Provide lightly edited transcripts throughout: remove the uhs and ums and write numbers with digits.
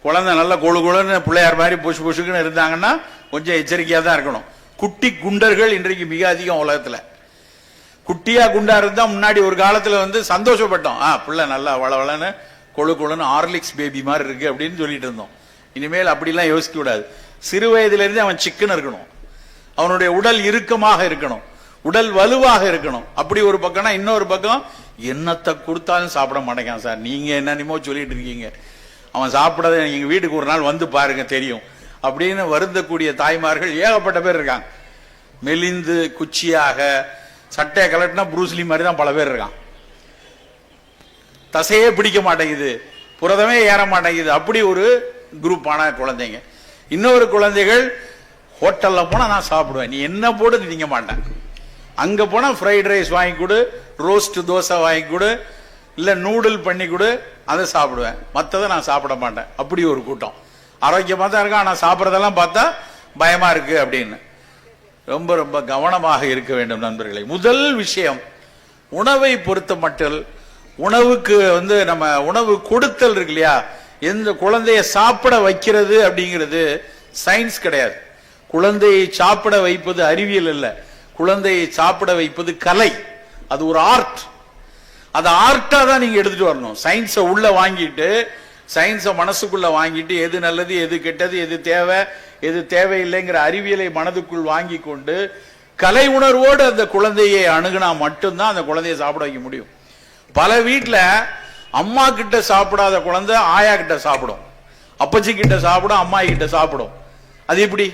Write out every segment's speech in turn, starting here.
குழந்தை நல்லா கொழு கொழுன்னு பிள்ளையார் மாதிரி பொசு பொசுக்குன்னு இருந்தாங்கன்னா கொஞ்சம் எச்சரிக்கையா தான் இருக்கணும். குட்டி குண்டர்கள் இன்றைக்கு மிக அதிகம் உலகத்துல. குட்டியா குண்டா இருந்தா முன்னாடி ஒரு காலத்துல வந்து சந்தோஷப்பட்டோம், பிள்ளை நல்லா வளவளன்னு கொழு கொழுன்னு ஹார்லிக்ஸ் பேபி மாதிரி இருக்கு அப்படின்னு சொல்லிட்டு இருந்தோம். இனிமேல் அப்படிலாம் யோசிக்க கூடாது. சிறு வயதுல இருந்து அவன் சிக்கன் இருக்கணும், அவனுடைய உடல் இறுக்கமாக இருக்கணும், உடல் வலுவாக இருக்கணும். அப்படி ஒரு பக்கம்னா இன்னொரு பக்கம் என்னத்தை கொடுத்தாலும் சாப்பிட மாட்டேங்கான் சார், நீங்க என்னென்னமோ சொல்லிட்டு இருக்கீங்க, அவன் சாப்பிடறத எங்க வீட்டுக்கு ஒரு நாள் வந்து பாருங்க தெரியும் அப்படின்னு வருந்தக்கூடிய தாய்மார்கள் ஏகப்பட்ட பேர் இருக்காங்க. மெலிந்து குச்சியாக சட்டையை கலட்டினா புரூஸ்லி மாதிரி தான் பல பேர் இருக்கான். தசையே பிடிக்க மாட்டேங்குது, புரதமே ஏற மாட்டேங்குது. அப்படி ஒரு குரூப்பான குழந்தைங்க. இன்னொரு குழந்தைகள் ஹோட்டல்ல போனா நான் சாப்பிடுவேன், நீ என்ன போட்டு திங்க மாட்டேன், அங்க போனா ஃப்ரைட் ரைஸ் வாங்கி கொடு, ரோஸ்ட் தோசை வாங்கி கொடு, இல்ல நூடுல் பண்ணி கொடு, அதை சாப்பிடுவேன், மற்றதை நான் சாப்பிட மாட்டேன். அப்படி ஒரு கூட்டம். ஆரோக்கியமா தான் இருக்கா, ஆனா சாப்பிட்றதெல்லாம் பார்த்தா பயமா இருக்கு அப்படின்னு. ரொம்ப ரொம்ப கவனமாக இருக்க வேண்டும் நண்பர்களே. முதல் விஷயம், உணவை பொறுத்த மட்டும் உணவுக்கு வந்து நம்ம உணவு கொடுத்தல் இருக்கு இல்லையா, எந்த குழந்தைய சாப்பிட வைக்கிறது அப்படிங்கிறது சயின்ஸ் கிடையாது. குழந்தையை சாப்பிட வைப்பது அறிவியல் அல்ல, குழந்தையை சாப்பிட வைப்பது கலை, அது ஒரு ஆர்ட். அது ஆர்ட்டா தான் நீங்க எடுத்துட்டு வரணும். சயின்ஸை உள்ள வாங்கிட்டு, சயின்ஸை மனசுக்குள்ள வாங்கிட்டு, எது நல்லது எது கெட்டது எது தேவை எது தேவையில்லைங்கிற அறிவியலை மனதுக்குள் வாங்கி கொண்டு கலை உணர்வோடு அந்த குழந்தையை அணுகுனா மட்டும்தான் அந்த குழந்தையை சாப்பிட வைக்க முடியும். பல வீட்டுல அம்மா கிட்ட சாப்பிடாத குழந்தை ஆயா கிட்ட சாப்பிடும், அப்பச்சி கிட்ட சாப்பிடும், அம்மா கிட்ட சாப்பிடும். அது எப்படி?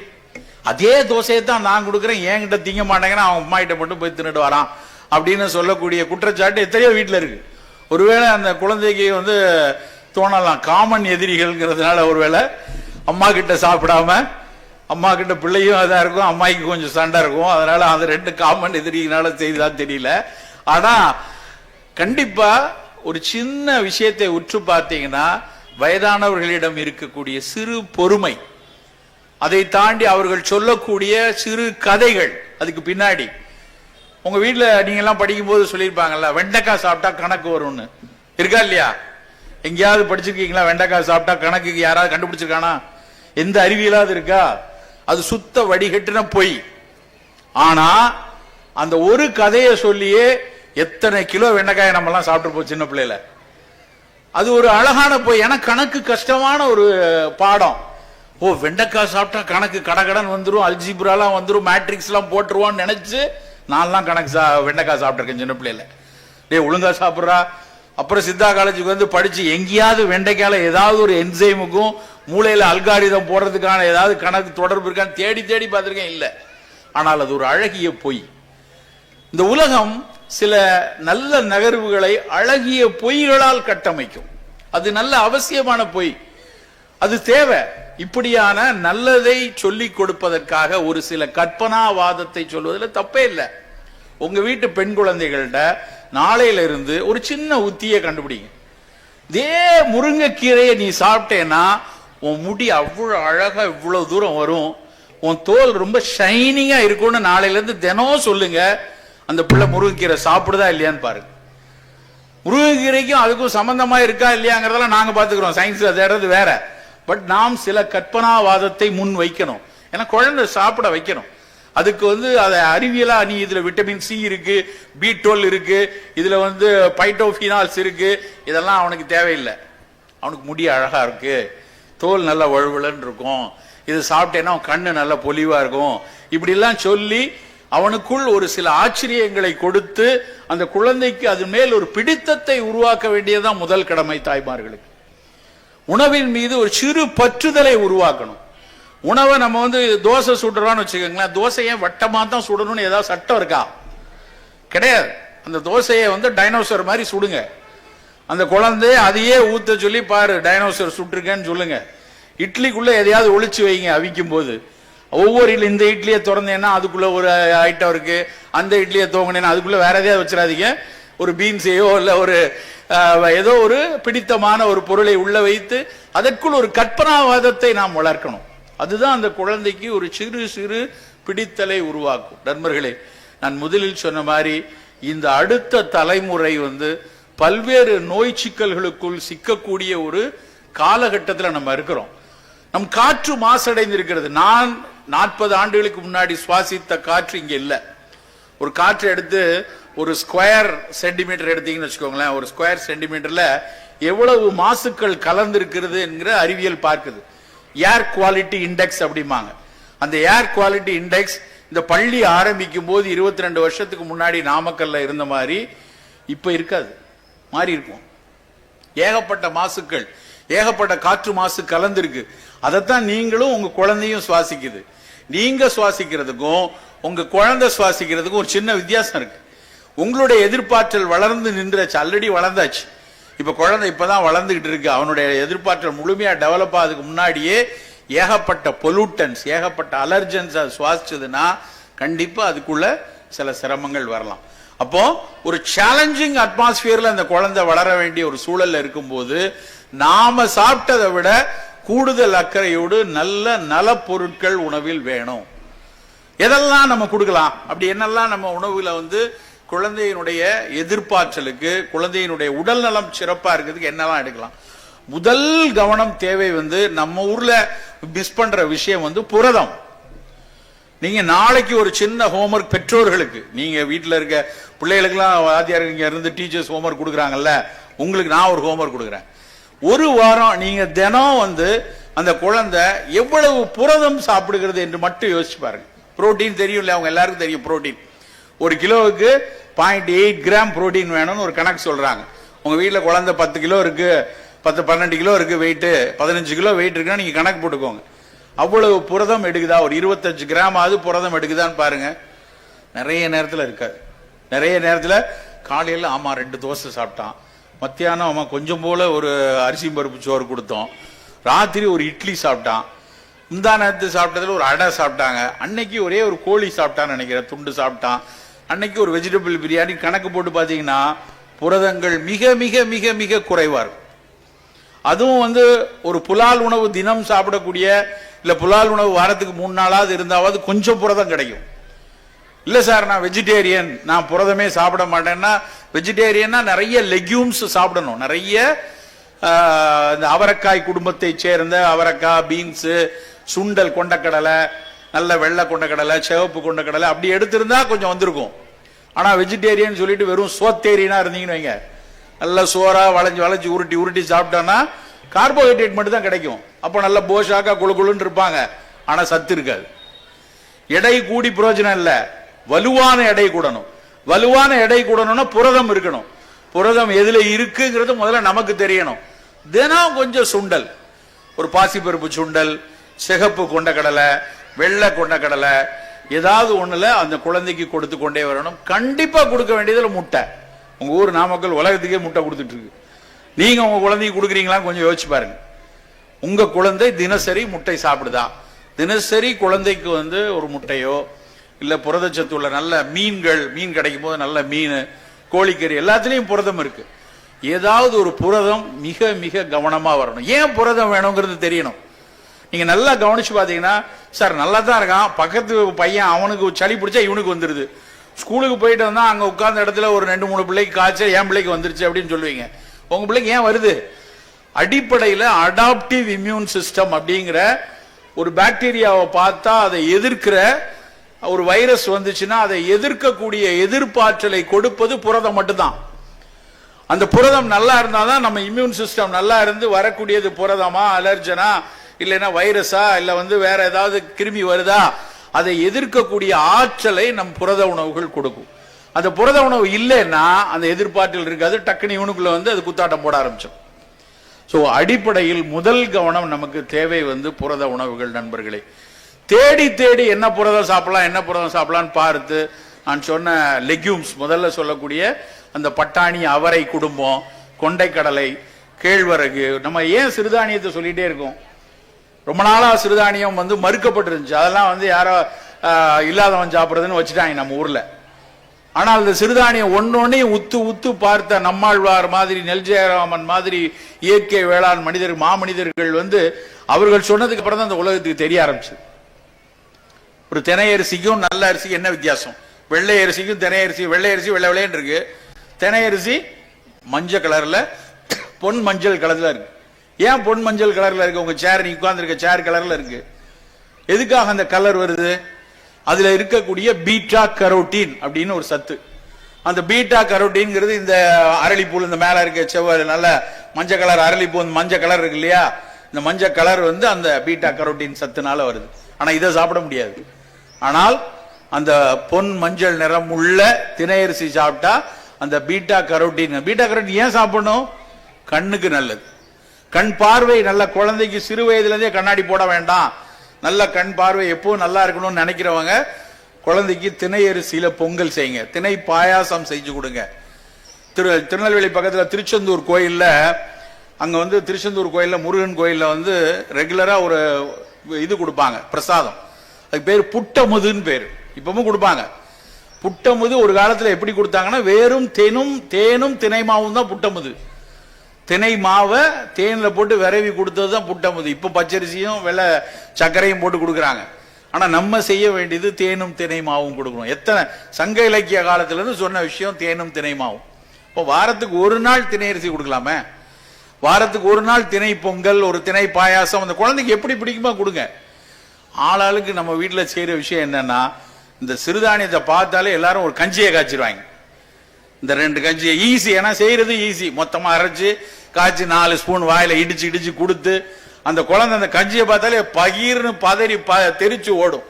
அதே தோசையை தான் நான் கொடுக்குறேன், என்கிட்ட திங்க மாட்டேங்கிறேன், அவன் அம்மா கிட்ட மட்டும் போய் தின்னுட்டு வரான் அப்படின்னு சொல்லக்கூடிய குற்றச்சாட்டு எத்தனையோ வீட்டுல இருக்கு. ஒருவேளை அந்த குழந்தைக்கு வந்து தோணலாம், காமன் எதிரிகள்ங்கிறதுனால ஒருவேளை அம்மா கிட்ட சாப்பிடாம, அம்மா கிட்ட பிள்ளையும் அதான் இருக்கும், அம்மாய்க்கு கொஞ்சம் சண்டை இருக்கும், அதனால அந்த ரெண்டு காமன் எதிரிகளால செய்துதான் தெரியல. ஆனா கண்டிப்பா ஒரு சின்ன விஷயத்தை உற்று பார்த்தீங்கன்னா, வயதானவர்களிடம் இருக்கக்கூடிய சிறு பொறுமை, அதை தாண்டி அவர்கள் சொல்லக்கூடிய சிறு கதைகள், அதுக்கு பின்னாடி உங்க வீட்டுல நீங்க எல்லாம் படிக்கும் போது சொல்லியிருப்பாங்கல்ல, வெண்டைக்காய் சாப்பிட்டா கணக்கு வரும்னு. இருக்கா இல்லையா? எங்கேயாவது படிச்சிருக்கீங்களா? வெண்டைக்காய் சாப்பிட்டா கணக்குக்கு யாராவது கண்டுபிடிச்சிருக்கானா? எந்த அறிவியலாவது இருக்கா? அது சுத்த வடிகட்டின பொய். ஆனா அந்த ஒரு கதையை சொல்லியே எத்தனை கிலோ வெண்டைக்காயை நம்ம எல்லாம் சாப்பிட்டு சின்ன பிள்ளைல. அது ஒரு அழகான பொய். ஏன்னா கணக்கு கஷ்டமான ஒரு பாடம். ஓ, வெண்டைக்காய் சாப்பிட்டா கணக்கு கடகடன் வந்துடும், அல்ஜிப்ராலாம் வந்துடும், மேட்ரிக்ஸ் எல்லாம் போட்டுருவான்னு நினைச்சு நான்லாம் கணக்கு வெண்டைக்காய் சாப்பிட்டுருக்கேன் சின்ன பிள்ளைல. ஒழுங்கா சாப்பிட்றா. அப்புறம் சித்தா காலேஜுக்கு வந்து படிச்சு எங்கேயாவது வெண்டைக்காயில ஏதாவது ஒரு என்சைமுக்கும் மூளையில அல்காரிதம் போடுறதுக்கான ஏதாவது கணக்கு தொடர்பு இருக்கான்னு தேடி தேடி பார்த்திருக்கேன். இல்லை. ஆனால் அது ஒரு அழகிய பொய். இந்த உலகம் சில நல்ல நகர்வுகளை அழகிய பொய்களால் கட்டமைக்கும். அது நல்ல அவசியமான பொய், அது தேவை. இப்படியான நல்லதை சொல்லிக் கொடுப்பதற்காக ஒரு சில கற்பனாவாதத்தை சொல்வதில் தப்பே இல்லை. உங்க வீட்டு பெண் குழந்தைகள்கிட்ட நாளையில இருந்து ஒரு சின்ன உத்தியை கண்டுபிடிங்க. இதே முருங்கைக்கீரையை நீ சாப்பிட்டேன்னா உன் முடி அவ்வளவு அழகா இவ்வளவு தூரம் வரும், உன் தோல் ரொம்ப ஷைனிங்கா இருக்கும்னு நாளையில இருந்து தினம் சொல்லுங்க. அந்த பிள்ளை முருங்கைக்கீரை சாப்பிடுதா இல்லையான்னு பாருங்க. முருங்கைக்கீரைக்கும் அதுக்கும் சம்பந்தமா இருக்கா இல்லையாங்கிறதெல்லாம் நாங்க பாத்துக்கிறோம், சயின்ஸ் தேடுறது வேற. பட் நாம் சில கற்பனாவாதத்தை முன் வைக்கணும். ஏன்னா குழந்தை சாப்பிட வைக்கணும். அதுக்கு வந்து அதை அறிவியலா, நீ இதுல விட்டமின் சி இருக்கு, B12 இருக்கு, இதுல வந்து பைட்டோபினால்ஸ் இருக்கு, இதெல்லாம் அவனுக்கு தேவையில்லை. அவனுக்கு முடி அழகா இருக்கு, தோல் நல்ல வழுவலன்னு இருக்கும், இது சாப்பிட்டேன்னா கண்ணு நல்ல பொலிவா இருக்கும், இப்படி எல்லாம் சொல்லி அவனுக்குள் ஒரு சில ஆச்சரியங்களை கொடுத்து அந்த குழந்தைக்கு அது மேல் ஒரு பிடித்தத்தை உருவாக்க வேண்டியதுதான் முதல் கடமை தாய்மார்களுக்கு. உணவின் மீது ஒரு சிறு பற்றுதலை உருவாக்கணும். உணவை நம்ம வந்து தோசை சுடுறோம்னு வச்சுக்கோங்களேன், தோசையை வட்டமா தான் சுடணும்னு ஏதாவது சட்டம் இருக்கா? கிடையாது. அந்த தோசையை வந்து டைனோசர் மாதிரி சுடுங்க. அந்த குழந்தை அதையே ஊத்த சொல்லி பாரு, டைனோசர் சுட்டுருக்கேன்னு சொல்லுங்க. இட்லிக்குள்ள எதையாவது ஒளிச்சு வைங்க அவிக்கும் போது. ஒவ்வொரு இந்த இட்லியை திறந்தேன்னா அதுக்குள்ள ஒரு ஐட்டம் இருக்கு, அந்த இட்லியை தோங்கினேன்னா அதுக்குள்ள வேற எதையாவது வச்சிடாதீங்க. ஒரு பீன்ஸையோ இல்ல ஒரு ஏதோ ஒரு பிடித்தமான ஒரு பொருளை உள்ள வைத்து அதற்குள் ஒரு கற்பனாவாதத்தை நாம் வளர்க்கணும். அதுதான் அந்த குழந்தைக்கு ஒரு சிறு சிறு பிடித்தலை உருவாக்கும். நண்பர்களே, நான் முதலில் சொன்ன மாதிரி இந்த அடுத்த தலைமுறை வந்து பல்வேறு நோய் சிக்கல்களுக்குள் சிக்கக்கூடிய ஒரு காலகட்டத்தில் நம்ம இருக்கிறோம். நம் காற்று மாசடைந்து இருக்கிறது. நான் 40 ஆண்டுகளுக்கு முன்னாடி சுவாசித்த காற்று இங்க இல்ல. ஒரு காற்று எடுத்து ஒரு ஸ்கொயர் சென்டிமீட்டர் எடுத்தீங்கன்னு வச்சுக்கோங்களேன், ஒரு ஸ்கொயர் சென்டிமீட்டர்ல எவ்வளவு மாசுக்கள் கலந்திருக்கிறது என்கிற அறிவியல் பார்க்குது. ஏர் குவாலிட்டி இண்டெக்ஸ் அப்படிம்பாங்க. அந்த ஏர் குவாலிட்டி இண்டெக்ஸ் இந்த பள்ளி ஆரம்பிக்கும் போது 22 வருஷத்துக்கு முன்னாடி நாமக்கல்ல இருந்த மாதிரி இப்ப இருக்காது, மாறி இருக்கும். ஏகப்பட்ட மாசுக்கள், ஏகப்பட்ட காற்று மாசு கலந்திருக்கு. அதைத்தான் நீங்களும் உங்க குழந்தையும் சுவாசிக்குது. நீங்க சுவாசிக்கிறதுக்கும் உங்க குழந்தை சுவாசிக்கிறதுக்கும் ஒரு சின்ன வித்தியாசம் இருக்கு. உங்களுடைய எதிர்பார்த்தல் வளர்ந்து நின்றாச்சு, ஆல்ரெடி வளர்ந்தாச்சு. இப்ப குழந்தை இப்பதான் வளர்ந்துகிட்டு இருக்கு. அவனுடைய எதிர்பார்த்தல் முழுமையா டெவலப் ஆகுதுக்கு முன்னாடியே ஏகப்பட்ட பொல்யூட்டன்ஸ், ஏகப்பட்ட அலர்ஜன்ஸ் அது சுவாசிச்சதுன்னா கண்டிப்பா அதுக்குள்ள சில சிரமங்கள் வரலாம். அப்போ ஒரு சேலஞ்சிங் அட்மாஸ்பியர்ல அந்த குழந்தை வளர வேண்டிய ஒரு சூழல்ல இருக்கும்போது நாம சாப்பிட்டதை விட கூடுதல் அக்கறையோடு நல்ல நல பொருட்கள் உணவில் வேணும். எதெல்லாம் நம்ம கொடுக்கலாம், அப்படி என்னெல்லாம் நம்ம உணவுல குழந்தையினுடைய எதிர்பார்த்தலுக்கு, குழந்தையினுடைய உடல் நலம் சிறப்பா இருக்கிறதுக்கு என்னெல்லாம் எடுக்கலாம். முதல் கவனம் தேவை நம்ம ஊர்ல மிஸ் பண்ற விஷயம் புரதம். நீங்க நாளைக்கு ஒரு சின்ன ஹோம்ஒர்க் பெற்றோர்களுக்கு, நீங்க வீட்டுல இருக்க பிள்ளைகளுக்கெல்லாம் வாத்தியார் இங்க இருந்து டீச்சர்ஸ் ஹோம்ஒர்க் கொடுக்குறாங்கல்ல, உங்களுக்கு நான் ஒரு ஹோம்ஒர்க் கொடுக்குறேன். ஒரு வாரம் நீங்க தினம் அந்த குழந்தை எவ்வளவு புரதம் சாப்பிடுகிறது என்று மட்டும் யோசிச்சு பாருங்க. புரோட்டீன் தெரியும் இல்ல, அவங்க எல்லாருக்கும் தெரியும் புரோட்டீன். ஒரு கிலோவுக்கு 0.8 கிராம் புரோட்டீன் வேணும்னு ஒரு கணக்கு சொல்றாங்க. உங்க வீட்டுல குழந்தை 10 கிலோ இருக்கு, 10-12 கிலோ இருக்கு வெயிட், 15 கிலோ வெயிட் இருக்குன்னா நீங்க கணக்கு போட்டுக்கோங்க. அவ்வளவு புரதம் எடுக்குதா, ஒரு 25 கிராம் ஆகுது புரதம் எடுக்குதான்னு பாருங்க. நிறைய நேரத்தில் இருக்காது. நிறைய நேரத்தில் காலையில் ஆமா 2 தோசை சாப்பிட்டான், மத்தியானம் ஆமா கொஞ்சம் போல ஒரு அரிசி பருப்பு சோறு கொடுத்தோம், ராத்திரி ஒரு இட்லி சாப்பிட்டான், முந்தா நேரத்து சாப்பிட்டதுல ஒரு அடை சாப்பிட்டாங்க, அன்னைக்கு ஒரே ஒரு கோழி சாப்பிட்டான்னு நினைக்கிறேன், துண்டு சாப்பிட்டான், அன்னைக்கு ஒரு வெஜிடபிள் பிரியாணி. கணக்கு போட்டு பார்த்தீங்கன்னா புரதங்கள் மிக மிக மிக மிக குறைவா இருக்கும். அதுவும் ஒரு புலால் உணவு தினம் சாப்பிடக்கூடிய, இல்ல புலால் உணவு வாரத்துக்கு 3 நாளாவது இருந்தாவது கொஞ்சம் புரதம் கிடைக்கும். இல்ல சார் நான் வெஜிடேரியன், நான் புரதமே சாப்பிட மாட்டேன்னா, வெஜிடேரியன்னா நிறைய லெக்யூம்ஸ் சாப்பிடணும். நிறைய இந்த அவரைக்காய் குடும்பத்தை சேர்ந்த அவரைக்காய், பீன்ஸ், சுண்டல், கொண்டக்கடலை, நல்ல வெள்ளை கொண்டக்கடலை, சிவப்பு கொண்டக்கடலை அப்படி எடுத்திருந்தா கொஞ்சம் வந்திருக்கும். ஆனா வெஜிடேரியன் சொல்லிட்டு வெறும் சோத்தேரியனா இருந்தீங்கன்னு வைங்க, நல்ல சோறா வளைஞ்சு வளைஞ்சு உருட்டி உருட்டி சாப்பிட்டோன்னா கார்போஹைட்ரேட் மட்டும் தான் கிடைக்கும். அப்போ நல்ல போஷாக்கா குழுக்குழுன்னு இருப்பாங்க, ஆனா சத்து இருக்காது. எடை கூடி பிரயோஜனம் இல்ல, வலுவான எடை கூடணும். வலுவான எடை கூடணும்னா புரதம் இருக்கணும். புரதம் எதுல இருக்குங்கிறது முதல்ல நமக்கு தெரியணும். தினம் கொஞ்சம் சுண்டல், ஒரு பாசிப்பருப்பு சுண்டல், சிகப்பு கொண்டக்கடலை, வெள்ளை கொண்டக்கடலை, ஏதாவது ஒண்ணுல அந்த குழந்தைக்கு கொடுத்து கொண்டே வரணும். கண்டிப்பா கொடுக்க வேண்டியதுல முட்டை. உங்க ஊர் நாமக்கல் உலகத்துக்கே முட்டை கொடுத்துட்டு இருக்கு. நீங்க உங்க குழந்தைக்கு கொடுக்குறீங்களா கொஞ்சம் யோசிச்சு பாருங்க. உங்க குழந்தை தினசரி முட்டை சாப்பிடுதா? தினசரி குழந்தைக்கு ஒரு முட்டையோ இல்ல புரதச்சத்து உள்ள நல்ல மீன்கள், மீன் கிடைக்கும் போது நல்ல மீன், கோழிக்கறி எல்லாத்துலயும் புரதம் இருக்கு. ஏதாவது ஒரு புரதம் மிக மிக கவனமா வரணும். ஏன் புரதம் வேணுங்கிறது தெரியணும். நீங்க நல்லா கவனிச்சு பாத்தீங்கன்னா, சார் நல்லா தான் இருக்கான், பக்கத்து பையன் அவனுக்கு சளி பிடிச்சா இவனுக்கு வந்துருது, ஸ்கூலுக்கு போயிட்டு வந்தா அங்க உட்கார்ந்த இடத்துல ஒரு 2-3 பிள்ளைக்கு காய்ச்சல், என் பிள்ளைக்கு வந்துருச்சு அப்படின்னு சொல்லுவீங்க. உங்க பிள்ளைக்கு ஏன் வருது? அடிப்படையில் அடாப்டிவ் இம்யூன் சிஸ்டம் அப்படிங்கிற ஒரு பாக்டீரியாவை பார்த்தா அதை எதிர்க்கிற ஒரு வைரஸ் வந்துச்சுன்னா அதை எதிர்க்கக்கூடிய எதிர்ப்பாற்றலை கொடுப்பது புரதம் மட்டும்தான். அந்த புரதம் நல்லா இருந்தாதான் நம்ம இம்யூன் சிஸ்டம் நல்லா இருந்து வரக்கூடியது புரதமா, அலர்ஜனா, இல்லைன்னா வைரஸா, இல்ல வேற ஏதாவது கிருமி வருதா, அதை எதிர்க்கக்கூடிய ஆற்றலை நம் புரத உணவுகள் கொடுக்கும். அந்த புரத உணவு இல்லைன்னா அந்த எதிர்பார்த்தல் இருக்காது, டக்குனு இவனுக்குள்ள அது குத்தாட்டம் போட ஆரம்பிச்சோம். சோ அடிப்படையில் முதல் கவனம் நமக்கு தேவை புரத உணவுகள். நண்பர்களே, தேடி தேடி என்ன புரதம் சாப்பிடலாம் என்ன புரதம் சாப்பிடலாம்னு பார்த்து நான் சொன்ன லெக்யூம்ஸ், முதல்ல சொல்லக்கூடிய அந்த பட்டாணி, அவரை குடும்பம், கொண்டைக்கடலை, கேழ்வரகு. நம்ம ஏன் சிறுதானியத்தை சொல்லிட்டே இருக்கோம்? ரொம்ப நாளா சிறுதானியம் மறுக்கப்பட்டிருந்துச்சு. அதெல்லாம் யாரோ இல்லாதவன் சாப்பிடுறதுன்னு வச்சுட்டாங்க நம்ம ஊர்ல. ஆனால் இந்த சிறுதானியம் ஒன்னொன்னையும் உத்து உத்து பார்த்த நம்மாழ்வார் மாதிரி, நெல்ஜெயராமன் மாதிரி இயற்கை வேளாண் மனிதர்கள், மாமனிதர்கள் அவர்கள் சொன்னதுக்கு அப்புறம் தான் அந்த உலகத்துக்கு தெரிய ஆரம்பிச்சு. ஒரு தினை அரிசிக்கும் நல்ல அரிசிக்கும் என்ன வித்தியாசம்? வெள்ளை அரிசிக்கும் தினை அரிசி, வெள்ளை அரிசி வெள்ளை வெள்ளைன்னு இருக்கு, தினை அரிசி மஞ்சள் கலர்ல, பொன் மஞ்சள் கலர்ல இருக்கு. ஏன் பொன் மஞ்சள் கலர்ல இருக்கு? உங்க சேர், நீ உட்கார்ந்துருக்க சேர் கலர்ல இருக்கு. எதுக்காக அந்த கலர் வருது? அதுல இருக்கக்கூடிய பீட்டா கரோட்டின் அப்படின்னு ஒரு சத்து. அந்த பீட்டா கரோட்டின்ங்கிறது இந்த அரளிப்பூ, இந்த மேல இருக்க செவ்வாய் நல்ல மஞ்சள் கலர் அரளிப்பூ, மஞ்சள் கலர் இருக்கு இல்லையா, இந்த மஞ்சள் கலர் அந்த பீட்டா கரோட்டின் சத்துனால வருது. ஆனா இதை சாப்பிட முடியாது. ஆனால் அந்த பொன் மஞ்சள் நிறம் உள்ள திணையரிசி சாப்பிட்டா அந்த பீட்டா கரோட்டின் ஏன் சாப்பிடணும்? கண்ணுக்கு நல்லது. கண் பார்வை நல்ல, குழந்தைக்கு சிறு வயதுல இருந்தே கண்ணாடி போட வேண்டாம், நல்ல கண் பார்வை எப்பவும் நல்லா இருக்கணும்னு நினைக்கிறவங்க குழந்தைக்கு திணை அரிசியில பொங்கல் செய்யுங்க, திணை பாயாசம் செஞ்சு கொடுங்க. திருநெல்வேலி பக்கத்துல திருச்செந்தூர் கோயில்ல, அங்க திருச்செந்தூர் கோயில்ல முருகன் கோயில்ல ரெகுலரா ஒரு இது கொடுப்பாங்க பிரசாதம். அதுக்கு பேர் புட்டமுதுன்னு பேரு. இப்பவும் கொடுப்பாங்க. புட்டமுது ஒரு காலத்துல எப்படி கொடுத்தாங்கன்னா வெறும் தேனும் திணை மாவும் தான் புட்டமுது. திணை மாவை தேன்ல போட்டு விரவி கொடுத்ததுதான் புட்டமுது. இப்ப பச்சரிசியும் வெள்ளை சர்க்கரையும் போட்டு கொடுக்குறாங்க. ஆனா நம்ம செய்ய வேண்டியது தேனும் திணை மாவும் கொடுக்கணும். எத்தனை சங்க இலக்கிய காலத்துல இருந்து சொன்ன விஷயம் தேனும் திணை மாவும். இப்போ வாரத்துக்கு ஒரு நாள் திணை அரிசி கொடுக்கலாமே, வாரத்துக்கு ஒரு நாள் திணை பொங்கல், ஒரு திணை பாயாசம் அந்த குழந்தைக்கு எப்படி பிடிக்குமா கொடுங்க. ஆளாளுக்கு நம்ம வீட்டுல செய்யற விஷயம் என்னன்னா, இந்த சிறுதானியத்தை பார்த்தாலே எல்லாரும் ஒரு கஞ்சியை காய்ச்சிருவாங்க. இந்த 2 கஞ்சியை ஈஸி, ஏன்னா செய்யறது ஈஸி. மொத்தமா அரைச்சு காய்ச்சி 4 ஸ்பூன் வாயில இடிச்சு கொடுத்து அந்த குழந்தை அந்த கஞ்சியை பார்த்தாலே பகீர்னு பதறி தெரிச்சு ஓடும்.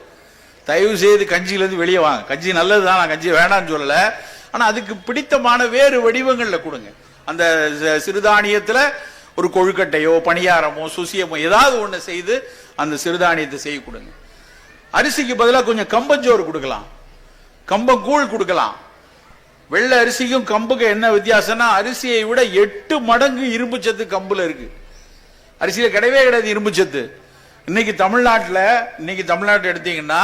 தயவு செய்து கஞ்சியிலேருந்து வெளியே வாங்க. கஞ்சி நல்லதுதான், நான் கஞ்சி வேண்டாம்னு சொல்லல. ஆனா அதுக்கு பிடித்தமான வேறு வடிவங்கள்ல கொடுங்க. அந்த சிறுதானியத்துல ஒரு கொழுக்கட்டையோ பணியாரமோ சுசியமோ ஏதாவது ஒண்ணு செய்து அந்த சிறுதானியத்தை செய்ய கொடுங்க. அரிசிக்கு பதிலாக கொஞ்சம் கம்பஞ்சோறு கொடுக்கலாம், கம்பங்கூழ் கொடுக்கலாம். வெள்ளை அரிசிக்கும் கம்புக்கு என்ன வித்தியாசம்னா, அரிசியை விட 8 மடங்கு இரும்பு சத்து கம்புல இருக்கு. அரிசியில கிடையவே கிடையாது இரும்பு சத்து. இன்னைக்கு தமிழ்நாட்டில் எடுத்தீங்கன்னா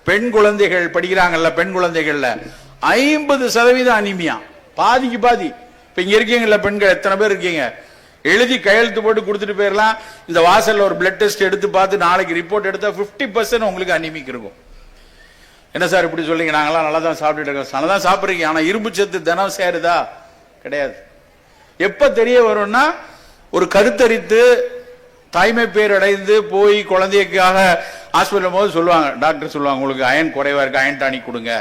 பெண் குழந்தைகள் படிக்கிறாங்கல்ல, பெண் குழந்தைகள்ல 50% அனிமியா, பாதிக்கு பாதி. இப்ப இங்க இருக்கீங்கல்ல பெண்கள் எத்தனை பேர் இருக்கீங்க, எழுதி கையெழுத்து போட்டு கொடுத்துட்டு போயிடலாம். இந்த வாசல்ல ஒரு பிளட் டெஸ்ட் எடுத்து பார்த்து நாளைக்கு ரிப்போர்ட் எடுத்தா 50% உங்களுக்கு அனிமிக் இருக்கும். என்ன சார் இப்படி சொல்றீங்க? நாங்களாம் நல்லா தான் சாப்பிட்டுட்டு இருக்கோம். நல்லா தான் சாப்பிட்றீங்க, ஆனா இரும்பு சத்து தினம் சேருதா? கிடையாது. எப்ப தெரிய வரும்னா, ஒரு கருத்தரித்து தாய்மை பேர் அடைந்து போய் குழந்தைக்காக ஹாஸ்பிட்டல் போது சொல்லுவாங்க, டாக்டர் சொல்லுவாங்க உங்களுக்கு அயன் குறைவா இருக்கு, அயன் டானிக் கொடுங்க.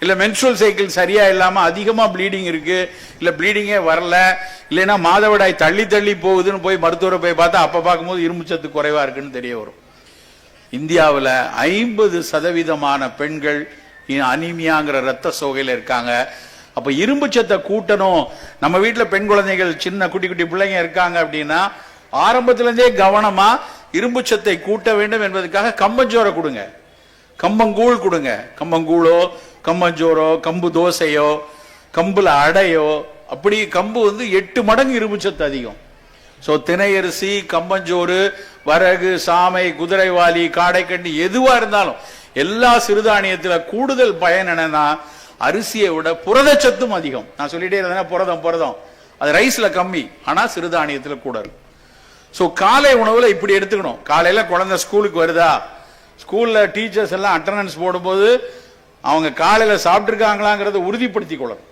இல்ல மென்சுரல் சைக்கிள் சரியா இல்லாம அதிகமா ப்ளீடிங் இருக்கு, இல்ல ப்ளீடிங்கே வரல, இல்லைன்னா மாதவிடாய் தள்ளி போகுதுன்னு போய் மருத்துவரை போய் பார்த்தா அப்ப பார்க்கும்போது இரும்பு சத்து குறைவா இருக்குன்னு தெரிய வரும். இந்தியாவில் 50% பெண்கள் அனீமியாங்கிற ரத்த சோகையில இருக்காங்க. அப்ப இரும்பு சத்தை கூட்டணும். நம்ம வீட்டுல பெண் குழந்தைகள் சின்ன குட்டி குட்டி பிள்ளைங்க இருக்காங்க அப்படின்னா ஆரம்பத்திலிருந்தே கவனமா இரும்பு சத்தை கூட்ட வேண்டும் என்பதற்காக கம்பஞ்சோரை கொடுங்க, கம்பங்கூழ் கொடுங்க. கம்பங்கூழோ கம்பஞ்சோரோ கம்பு தோசையோ கம்புல அடையோ, அப்படி கம்பு 8 மடங்கு இரும்பு சத்து அதிகம். சோ திணையரிசி, கம்பஞ்சோறு, வரகு, சாமை, குதிரைவாலி, காடைக்கண்ணி எதுவா இருந்தாலும் எல்லா சிறுதானியத்துல கூடுதல் பயன் என்னன்னா, அரிசியை விட புரதச்சத்தும் அதிகம். நான் சொல்லிட்டே இருந்தேன்னா புரதம் அது ரைஸ்ல கம்மி, ஆனா சிறுதானியத்துல கூட இருக்கும். சோ காலை உணவுல இப்படி எடுத்துக்கணும். காலையில குழந்தை ஸ்கூலுக்கு வருதா, ஸ்கூல்ல டீச்சர்ஸ் எல்லாம் அட்டெண்டன்ஸ் போடும்போது அவங்க காலையில சாப்பிட்டுருக்காங்களாங்கிறத உறுதிப்படுத்திக் கொள்ளணும்.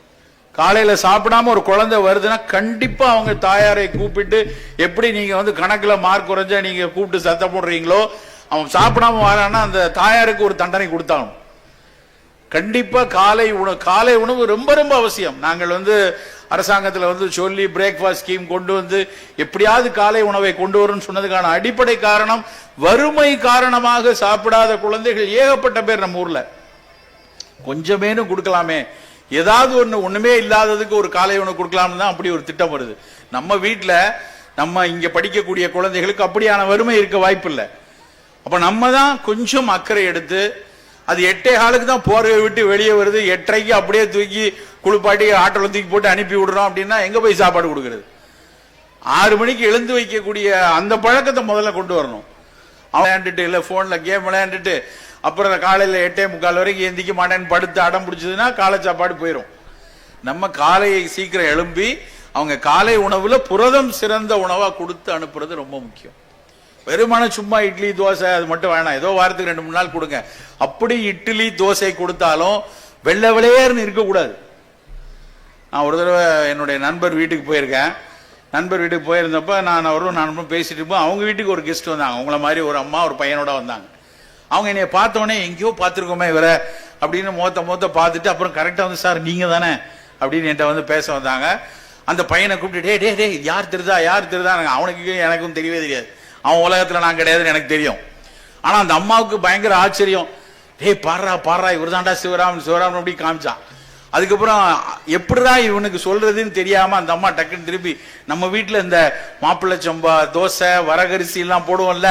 காலையில சாப்பிடாம ஒரு குழந்தை வருதுன்னா கண்டிப்பா அவங்க தாயாரை கூப்பிட்டு, எப்படி நீங்க கணக்குல மார்க் குறைஞ்சா நீங்க கூப்பிட்டு சத்தம் போடுறீங்களோ, அவன் சாப்பிடாம வரான்னா அந்த தாயாருக்கு ஒரு தண்டனை கொடுத்தாலும். கண்டிப்பா காலை உணவு ரொம்ப ரொம்ப அவசியம். நாங்கள் அரசாங்கத்தில் சொல்லி பிரேக்ஃபாஸ்ட் ஸ்கீம் கொண்டு எப்படியாவது காலை உணவை கொண்டு வரும்னு சொன்னதுக்கான அடிப்படை காரணம், வறுமை காரணமாக சாப்பிடாத குழந்தைகள் ஏகப்பட்ட பேர் நம்ம ஊர்ல. கொஞ்சமேனும் கொடுக்கலாமே, ஏதாவது ஒண்ணுமே இல்லாததுக்கு ஒரு காலை உணவு கொடுக்கலாம்னு தான் அப்படி ஒரு திட்டம் வருது. நம்ம வீட்டுல நம்ம இங்க படிக்கக்கூடிய குழந்தைகளுக்கு அப்படியான வறுமை இருக்க வாய்ப்பு இல்லை. அப்ப நம்ம தான் கொஞ்சம் அக்கறை எடுத்து, அது 8:15 தான் போர்வை விட்டு வெளியே வருது, 8:30 அப்படியே தூக்கி குளிப்பாட்டி ஆட்டோல தூக்கி போட்டு அனுப்பி விடுறோம் அப்படின்னா எங்க போய் சாப்பாடு கொடுக்கறது? 6 மணிக்கு எழுந்து வைக்கக்கூடிய அந்த பழக்கத்தை முதல்ல கொண்டு வரணும். விளையாண்டுட்டு இல்ல போன்ல கேம் விளையாண்டுட்டு அப்புறம் காலையில 8:45 வரைக்கும் எந்திக்க மாட்டேன்னு படுத்து அடம் பிடிச்சதுன்னா காலை சாப்பாடு போயிடும். நம்ம காலையை சீக்கிரம் எழும்பி அவங்க காலை உணவுல புரதம் சிறந்த உணவா கொடுத்து அனுப்புறது ரொம்ப முக்கியம். வெறுமான சும்மா இட்லி தோசை அது மட்டும் வேணாம், ஏதோ வாரத்துக்கு 2-3 நாள் கொடுங்க. அப்படி இட்லி தோசை கொடுத்தாலும் வெள்ளை விளையர்னு இருக்கக்கூடாது. நான் ஒரு தடவை என்னுடைய நண்பர் வீட்டுக்கு போயிருக்கேன். நண்பர் வீட்டுக்கு போயிருந்தப்ப நான் பேசிட்டு இருப்போம். அவங்க வீட்டுக்கு ஒரு கெஸ்ட் வந்தாங்க. அவங்கள மாதிரி ஒரு அம்மா ஒரு பையனோட வந்தாங்க. அவங்க என்னைய பார்த்தோன்னே எங்கேயோ பார்த்துருக்கோமே இவரை அப்படின்னு மொத்த பார்த்துட்டு அப்புறம் கரெக்டாக வந்து சார் நீங்க தானே அப்படின்னு என்கிட்ட வந்து பேச வந்தாங்க. அந்த பையனை கூப்பிட்டு டே யார் திருதா அவனுக்கு எனக்கும் தெரியவே தெரியாது. அவன் உலகத்துல நான் கிடையாதுன்னு எனக்கு தெரியும். ஆனா அந்த அம்மாவுக்கு பயங்கர ஆச்சரியம். பாடுறா இவர் தாண்டா சிவராமன் அப்படி காமிச்சான். அதுக்கப்புறம் எப்படிடா இவனுக்கு சொல்றதுன்னு தெரியாம அந்த அம்மா டக்குன்னு திருப்பி நம்ம வீட்டுல இந்த மாப்பிள்ளை சம்பா தோசை வரகரிசி எல்லாம் போடுவோம்ல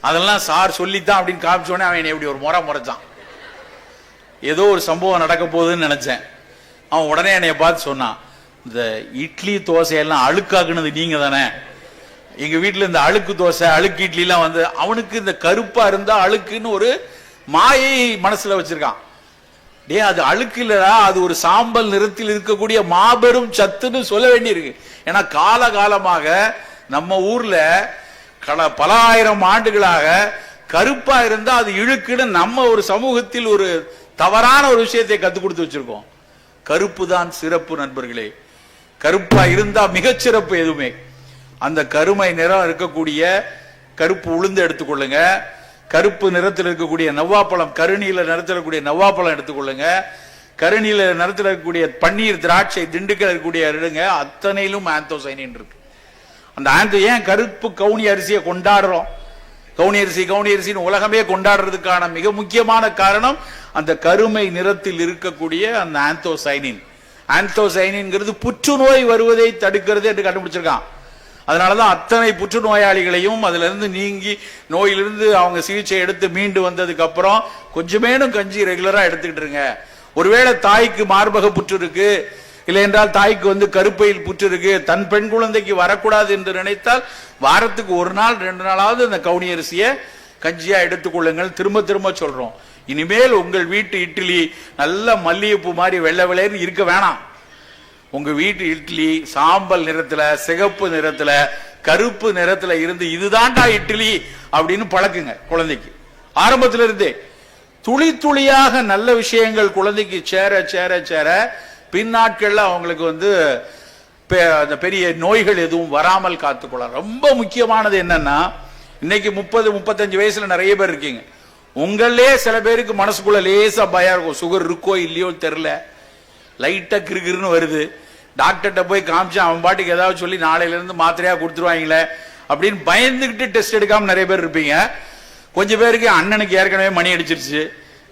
அதெல்லாம் சார் சொல்லித்தான் அப்படின்னு காமிச்சோடனே அவன் எப்படி ஒரு முறைச்சான். ஏதோ ஒரு சம்பவம் நடக்க போகுதுன்னு நினைச்சேன். அவன் உடனே என்னைய பார்த்து சொன்னான், இந்த இட்லி தோசையெல்லாம் அழுக்காக்குனது நீங்க தானே, எங்க வீட்டுல இந்த அழுக்கு தோசை அழுக்கு இட்லி எல்லாம் வந்து அவனுக்கு இந்த கருப்பா இருந்தா அழுக்குன்னு ஒரு மாயை மனசுல வச்சிருக்கான். அது அழுக்கு இல்லடா, அது ஒரு சாம்பல் நிறத்தில் இருக்கக்கூடிய மாபெரும் சத்துன்னு சொல்ல வேண்டியிருக்கு. ஏன்னா காலகாலமாக நம்ம ஊர்ல பல ஆயிரம் ஆண்டுகளாக கருப்பா இருந்தா அது இழுக்குன்னு நம்ம ஒரு சமூகத்தில் ஒரு தவறான ஒரு விஷயத்தை கத்து கொடுத்து வச்சிருக்கோம். கருப்பு தான் சிறப்பு நண்பர்களே. கருப்பா இருந்தா மிகச்சிறப்பு எதுவுமே. அந்த கருமை நிறம் இருக்கக்கூடிய கருப்பு உளுந்து எடுத்துக்கொள்ளுங்க. கருப்பு நிறத்தில் இருக்கக்கூடிய நவ்வாப்பழம், கருநீல நிறத்தில் இருக்கக்கூடிய நவ்வாப்பழம் எடுத்துக்கொள்ளுங்க. கருநீல நிறத்தில் இருக்கக்கூடிய பன்னீர், திராட்சை, திண்டுக்கல் இருக்கக்கூடிய எடுங்க. அத்தனையிலும் ஆந்தோசைனின் இருக்கு. அந்த ஏன் கருப்பு கவுனி அரிசியை கொண்டாடுறோம்? கவுனி அரிசின்னு உலகமே கொண்டாடுறதுக்கான மிக முக்கியமான காரணம் அந்த கருமை நிறத்தில் இருக்கக்கூடிய அந்த ஆந்தோசைனின். ஆந்தோசைனின்ங்கிறது புற்றுநோய் வருவதை தடுக்கிறது என்று கண்டுபிடிச்சிருக்கான். அதனாலதான் அத்தனை புற்றுநோயாளிகளையும் அதுல இருந்து நீங்கி நோயிலிருந்து அவங்க சிகிச்சை எடுத்து மீண்டு வந்ததுக்கு அப்புறம் கொஞ்சமேனும் கஞ்சி ரெகுலரா எடுத்துக்கிட்டு இருங்க. ஒருவேளை தாய்க்கு மார்பக புற்று இருக்கு, இல்லை என்றால் தாய்க்கு வந்து கருப்பையில் புற்று இருக்கு, தன் பெண் குழந்தைக்கு வரக்கூடாது என்று நினைத்தால் வாரத்துக்கு ஒரு நாள் 2 நாளாவது அந்த கவுனி அரிசியை கஞ்சியா எடுத்துக்கொள்ளுங்கள். திரும்ப சொல்றோம், இனிமேல் உங்கள் வீட்டு இட்லி நல்ல மல்லிகைப்பூ மாதிரி வெள்ளை வெள்ளைன்னு இருக்க வேணாம். உங்க வீட்டு இட்லி சாம்பல் நிறத்துல, சிகப்பு நிறத்துல, கருப்பு நிறத்துல இருந்து இதுதான்டா இட்லி அப்படின்னு பழக்குங்க குழந்தைக்கு. ஆரம்பத்துல இருந்தே துளி துளியாக நல்ல விஷயங்கள் குழந்தைக்கு சேர பின்னாட்கள்ல அவங்களுக்கு வந்து பெரிய நோய்கள் எதுவும் வராமல் காத்துக்கொள்ளலாம். ரொம்ப முக்கியமானது என்னன்னா, இன்னைக்கு 30-35 வயசுல நிறைய பேர் இருக்கீங்க. உங்களே சில பேருக்கு மனசுக்குள்ள லேசா பயம் இருக்கும். சுகர் இருக்கோ இல்லையோ தெரியல, லைட்டா கிருகிருன்னு வருது. டாக்டர்கிட்ட போய் காமிச்சு அவன் பாட்டுக்கு ஏதாவது சொல்லி நாளையில இருந்து மாத்திரையா கொடுத்துருவாங்களே அப்படின்னு பயந்துகிட்டு டெஸ்ட் எடுக்காம நிறைய பேர் இருப்பீங்க. கொஞ்சம் பேருக்கு அண்ணனுக்கு ஏற்கனவே மணி அடிச்சிருச்சு,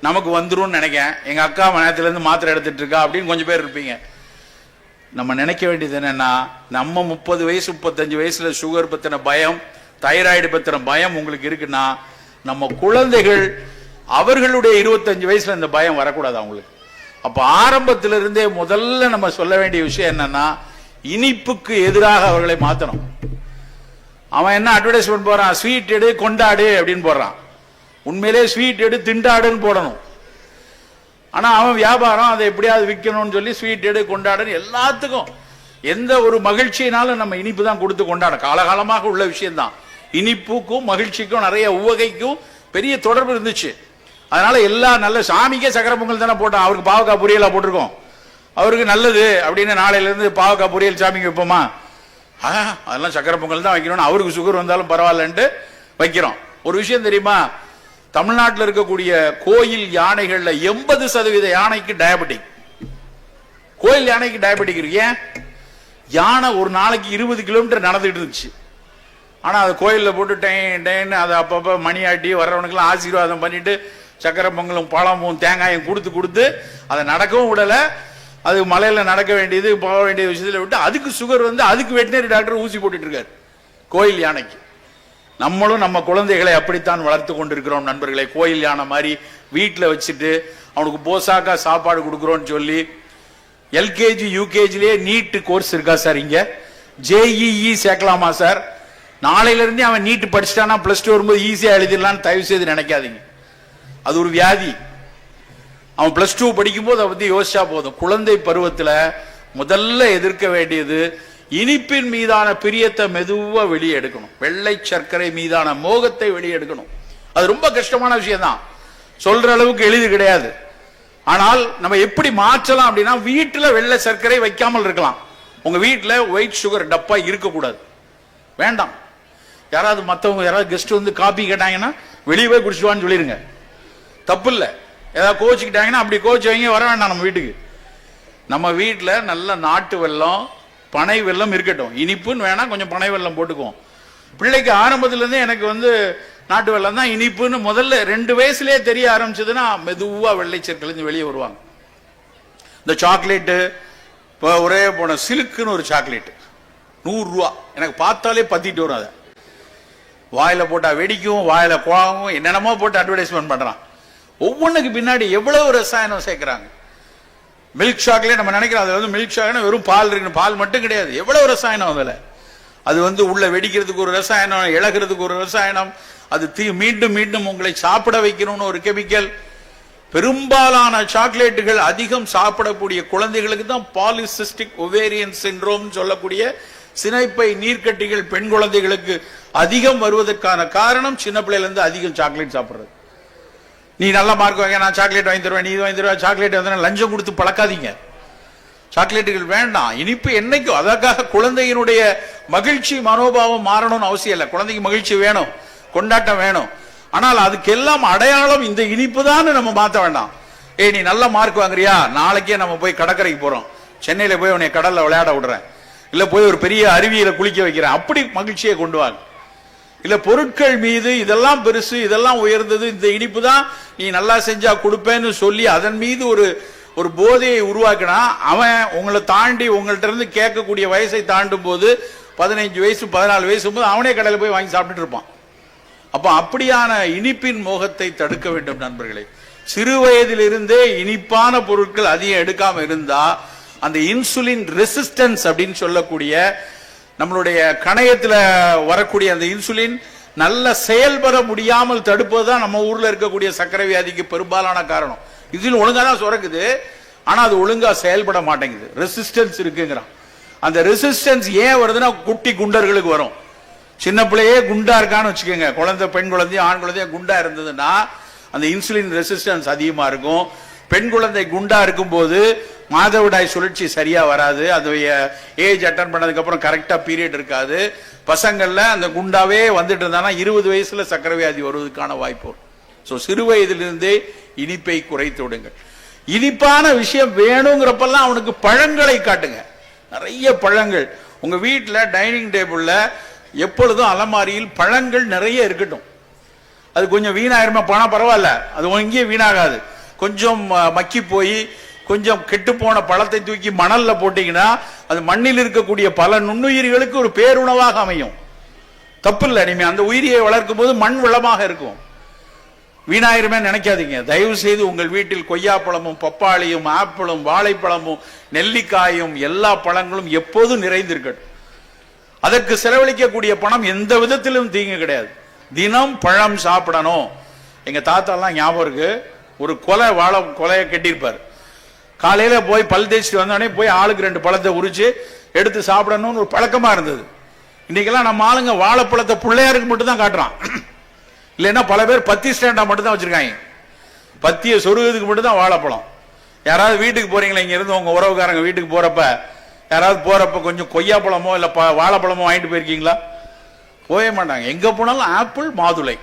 நமக்கு வந்துடும் நினைக்கேன், எங்க அக்கா நேரத்துல இருந்து மாத்திரை எடுத்துட்டு இருக்கா அப்படின்னு கொஞ்சம் பேர் இருப்பீங்க. நம்ம நினைக்க வேண்டியது என்னன்னா, நம்ம 30 வயசு 35 வயசுல சுகர் பத்தின பயம், தைராய்டு பத்தின பயம் உங்களுக்கு இருக்குன்னா, நம்ம குழந்தைகள் அவர்களுடைய 25 வயசுல இந்த பயம் வரக்கூடாது அவங்களுக்கு. அப்ப ஆரம்பத்திலிருந்தே முதல்ல நம்ம சொல்ல வேண்டிய விஷயம் என்னன்னா, இனிப்புக்கு எதிராக அவர்களை மாத்தணும். அவன் என்ன அட்வர்டைஸ்மெண்ட் போறான், ஸ்வீட் எடு கொண்டாடு அப்படின்னு போடுறான். உண்மையிலே ஸ்வீட் எடு திண்டாடுன்னு போடணும். ஆனா அவன் வியாபாரம் அதை எப்படியாவது விற்கணும்னு சொல்லி ஸ்வீட் எடு கொண்டாடுன்னு எல்லாத்துக்கும் எந்த ஒரு மகிழ்ச்சியினாலும் நம்ம இனிப்பு தான் கொடுத்து கொண்டாட காலகாலமாக உள்ள விஷயம் தான். இனிப்புக்கும் மகிழ்ச்சிக்கும் நிறைய உவகைக்கும் பெரிய தொடர்பு இருந்துச்சு. அதனால எல்லா நல்ல சாமிக்கே சக்கரை பொங்கல் தானே போட்டோம். அவருக்கு பாவக்காய் பொரியலா போட்டிருக்கோம். அவருக்கு நல்லது அப்படின்னு நாளையில இருந்து பாவக்காய் பொரியல் சாமிக்கு வைப்போமா? அதெல்லாம் சக்கரை பொங்கல் தான் வைக்கணும். அவருக்கு சுகர் வந்தாலும் பரவாயில்லன்ட்டு வைக்கிறோம். ஒரு விஷயம் தெரியுமா, தமிழ்நாட்டில் இருக்கக்கூடிய கோயில் யானைகள்ல 80% யானைக்கு டயபெட்டிக். கோயில் யானைக்கு டயபெட்டிக் இருக்கு. ஏன்? யானை ஒரு நாளைக்கு 20 கிலோமீட்டர் நடந்துட்டு இருந்துச்சு. ஆனா அது கோயில்ல போட்டு டேன்னு அதை அப்பப்ப மணி ஆட்டி வர்றவனுக்கெல்லாம் ஆசீர்வாதம் பண்ணிட்டு சக்கரை பொங்கலும் பழமும் தேங்காயும் கொடுத்து அதை நடக்கவும் விடல. அது மலையில நடக்க வேண்டியது போக வேண்டிய விஷயத்துல விட்டு அதுக்கு சுகர் வந்து அதுக்கு வெட்டினரி டாக்டர் ஊசி போட்டுட்டு இருக்காரு கோயில் யானைக்கு. நம்மளும் நம்ம குழந்தைகளை அப்படித்தான் வளர்த்து கொண்டிருக்கிறோம் நண்பர்களை. கோயில் யானை மாதிரி வீட்டில் வச்சுட்டு அவனுக்கு போசாக்கா சாப்பாடு கொடுக்குறோன்னு சொல்லி எல்கேஜி யூகேஜிலேயே நீட் கோர்ஸ் இருக்கா சார்? இங்க ஜேஇஇ சேர்க்கலாமா சார்? நாளையில இருந்தே அவன் நீட் படிச்சுட்டானா பிளஸ் 2 வரும்போது ஈஸியா எழுதிடலான்னு தயவு செய்து நினைக்காதீங்க. அது ஒரு வியாதி. அவன் பிளஸ் 2 படிக்கும் போது அதை பத்தி யோசிச்சா போதும். குழந்தை பருவத்துல முதல்ல எதிர்க்க வேண்டியது இனிப்பின் மீதான பிரியத்தை மெதுவா வெளியே எடுக்கணும். வெள்ளை சர்க்கரை மீதான மோகத்தை வெளியே எடுக்கணும். அது ரொம்ப கஷ்டமான விஷயம் தான், சொல்ற அளவுக்கு எளிது கிடையாது. ஆனால் நம்ம எப்படி மாற்றலாம் அப்படின்னா, வீட்டுல வெள்ளை சர்க்கரை வைக்காமல் இருக்கலாம். உங்க வீட்டில் ஒயிட் சுகர் டப்பா இருக்கக்கூடாது, வேண்டாம். யாராவது மற்றவங்க யாராவது கெஸ்ட் வந்து காபி கேட்டாங்கன்னா வெளியே போய் குடிச்சுவான்னு சொல்லிருங்க, தப்பு இல்லை. ஏதாவது கோச்சிக்கிட்டாங்கன்னா அப்படி கோச்சு வைங்க, வர வேண்டாம் நம்ம வீட்டுக்கு. நம்ம வீட்டில் நல்ல நாட்டு வெல்லம், பனை வெல்லம் இருக்கட்டும். இனிப்புன்னு வேணா கொஞ்சம் பனை வெல்லம் போட்டுக்குவோம். பிள்ளைக்கு ஆரம்பத்திலேருந்தே எனக்கு வந்து நாட்டு வெல்லம் தான் இனிப்புன்னு முதல்ல 2 வயசுலேயே தெரிய ஆரம்பிச்சதுன்னா மெதுவாக வெள்ளைச்சற்கலேருந்து வெளியே வருவாங்க. இந்த சாக்லேட்டு இப்போ ஒரே போன சிலுக்குன்னு ஒரு சாக்லேட்டு 100 ரூபா, எனக்கு பார்த்தாலே பத்திட்டு வரும். அதை வாயில் போட்டால் வெடிக்கும், வாயில் குழாவும், என்னென்னமோ போட்டு அட்வர்டைஸ்மெண்ட் பண்ணுறான். ஒவ்வொன்றுக்கு பின்னாடி எவ்வளவு ரசாயனம் சேர்க்குறாங்க. மில்க் சாக்லேட் நம்ம நினைக்கிறோம், அது வந்து மில்க் சாக்லேட் வெறும் பால் இருக்கு, பால் மட்டும் கிடையாது, எவ்வளவு ரசாயனம் அதில். அது வந்து உள்ள வெடிக்கிறதுக்கு ஒரு ரசாயனம், இழகிறதுக்கு ஒரு ரசாயனம், அது மீண்டும் மீண்டும் உங்களை சாப்பிட வைக்கணும்னு ஒரு கெமிக்கல். பெரும்பாலான சாக்லேட்டுகள் அதிகம் சாப்பிடக்கூடிய குழந்தைகளுக்கு தான் பாலிசிஸ்டிக் ஒவேரியன் சிண்ட்ரோம் சொல்லக்கூடிய சினைப்பை நீர்க்கட்டிகள் பெண் குழந்தைகளுக்கு அதிகம் வருவதற்கான காரணம் சின்ன பிள்ளையில இருந்து அதிகம் சாக்லேட் சாப்பிடுறது. நீ நல்ல மார்க் வாங்க, நான் சாக்லேட் வாங்கி தருவேன், நீ இது வாங்கி தருவேன், சாக்லேட் வந்து லஞ்சம் கொடுத்து பழக்காதீங்க. சாக்லேட்டுகள் வேண்டாம். இனிப்பு என்னைக்கும் அதற்காக குழந்தையினுடைய மகிழ்ச்சி மனோபாவம் மாறணும்னு அவசியம் இல்லை. குழந்தைக்கு மகிழ்ச்சி வேணும், கொண்டாட்டம் வேணும். ஆனால் அதுக்கெல்லாம் அடையாளம் இந்த இனிப்பு தான் நம்ம மாற்ற வேண்டாம். நீ நல்ல மார்க் வாங்குறியா, நாளைக்கே நம்ம போய் கடற்கரைக்கு போறோம், சென்னையில போய் உன்னை கடல்ல விளையாட விடுறேன், இல்ல போய் ஒரு பெரிய அருவியில குளிக்க வைக்கிறேன், அப்படி மகிழ்ச்சியை கொண்டு வாங்க. இல்ல பொருட்கள் மீது இதெல்லாம் பெருசு, இதெல்லாம் உயர்ந்தது, இந்த இனிப்பு தான் நீ நல்லா செஞ்சா கொடுப்பேன்னு சொல்லி அதன் மீது ஒரு போதையை உருவாக்கினா அவன் உங்களை தாண்டி உங்கள்ட்ட இருந்து கேட்கக்கூடிய வயசை தாண்டும் போது 15 வயசு 14 வயசு போது அவனே கடையில் போய் வாங்கி சாப்பிட்டுட்டு இருப்பான். அப்ப அப்படியான இனிப்பின் மோகத்தை தடுக்க வேண்டும் நண்பர்களே. சிறு வயதிலிருந்தே இனிப்பான பொருட்கள் அதிகம் எடுக்காம இருந்தா அந்த இன்சுலின் ரெசிஸ்டன்ஸ் அப்படின்னு சொல்லக்கூடிய நம்மளுடைய கணையத்தில் வரக்கூடிய அந்த இன்சுலின் நல்ல செயல்பட முடியாமல் தடுப்பதுதான் நம்ம ஊர்ல இருக்கக்கூடிய சர்க்கரை வியாதிக்கு பெரும்பாலான காரணம். இதில் ஒழுங்கா தான் சுரக்குது, ஆனா அது ஒழுங்கா செயல்பட மாட்டேங்குது, ரெசிஸ்டன்ஸ் இருக்குங்கிறான். அந்த ரெசிஸ்டன்ஸ் ஏன் வருதுன்னா குட்டி குண்டர்களுக்கு வரும். சின்ன பிள்ளையே குண்டா இருக்கான்னு வச்சுக்கோங்க, குழந்தை பெண் குழந்தையும் ஆண் குழந்தையும் குண்டா இருந்ததுன்னா அந்த இன்சுலின் ரெசிஸ்டன்ஸ் அதிகமா இருக்கும். பெண் குழந்தை குண்டா இருக்கும் போது மாதவிடாய் சுழற்சி சரியா வராது, அது ஏஜ் அட்டன் பண்ணதுக்கு அப்புறம் கரெக்டா பீரியட் இருக்காது. பசங்கள்ல அந்த குண்டாவே வந்துட்டு இருந்தானா 20 வயசுல சக்கரை வியாதி வருவதற்கான வாய்ப்பு வரும். ஸோ சிறு வயதிலிருந்தே இனிப்பை குறைத்து விடுங்கள். இனிப்பான விஷயம் வேணுங்கிறப்பெல்லாம் அவனுக்கு பழங்களை காட்டுங்க, நிறைய பழங்கள் உங்க வீட்டில் டைனிங் டேபிள்ல எப்பொழுதும் அலமாரியில் பழங்கள் நிறைய இருக்கட்டும். அது கொஞ்சம் வீணாயிருமா பணம் பரவாயில்ல, அது இங்கேயே வீணாகாது. கொஞ்சம் மக்கி போய் கொஞ்சம் கெட்டு போன பழத்தை தூக்கி மணல்ல போட்டீங்கன்னா அது மண்ணில் இருக்கக்கூடிய பல நுண்ணுயிர்களுக்கு ஒரு பேருணவாக அமையும். தப்பு இல்லை, இனிமே அந்த உயிரியை வளர்க்கும் போது மண் வளமாக இருக்கும். வீணாயிருமே நினைக்காதீங்க. தயவு செய்து உங்கள் வீட்டில் கொய்யாப்பழமும் பப்பாளியும் ஆப்பிளும் வாழைப்பழமும் நெல்லிக்காயும் எல்லா பழங்களும் எப்போதும் நிறைந்திருக்கட்டும். அதற்கு செலவழிக்கக்கூடிய பணம் எந்த விதத்திலும் தீங்கு கிடையாது. தினம் பழம் சாப்பிடணும். எங்க தாத்தாலாம் ஞாபகம் இருக்கு, ஒரு வாழை கொலையை கட்டியிருப்பார். காலையில போய் பல் தேய்ச்சிட்டு வந்தோடனே போய் ஆளுக்கு 2 பழத்தை உரிச்சு எடுத்து சாப்பிடணும்னு ஒரு பழக்கமா இருந்தது. இன்னைக்கெல்லாம் நம்ம ஆளுங்க வாழைப்பழத்தை பிள்ளையாருக்கு மட்டும் தான் காட்டுறான், இல்லைன்னா பல பேர் பத்தி ஸ்டாண்டா மட்டும் தான் வச்சிருக்காங்க. பத்திய சொருகிறதுக்கு மட்டும் தான் வாழைப்பழம். யாராவது வீட்டுக்கு போறீங்களா, இங்க இருந்து உங்க உறவுக்காரங்க வீட்டுக்கு போறப்ப யாராவது போறப்ப கொஞ்சம் கொய்யாப்பழமோ இல்ல வாழைப்பழமோ வாங்கிட்டு போயிருக்கீங்களா? போய மாட்டாங்க. எங்க போனாலும் ஆப்பிள் மாதுளை.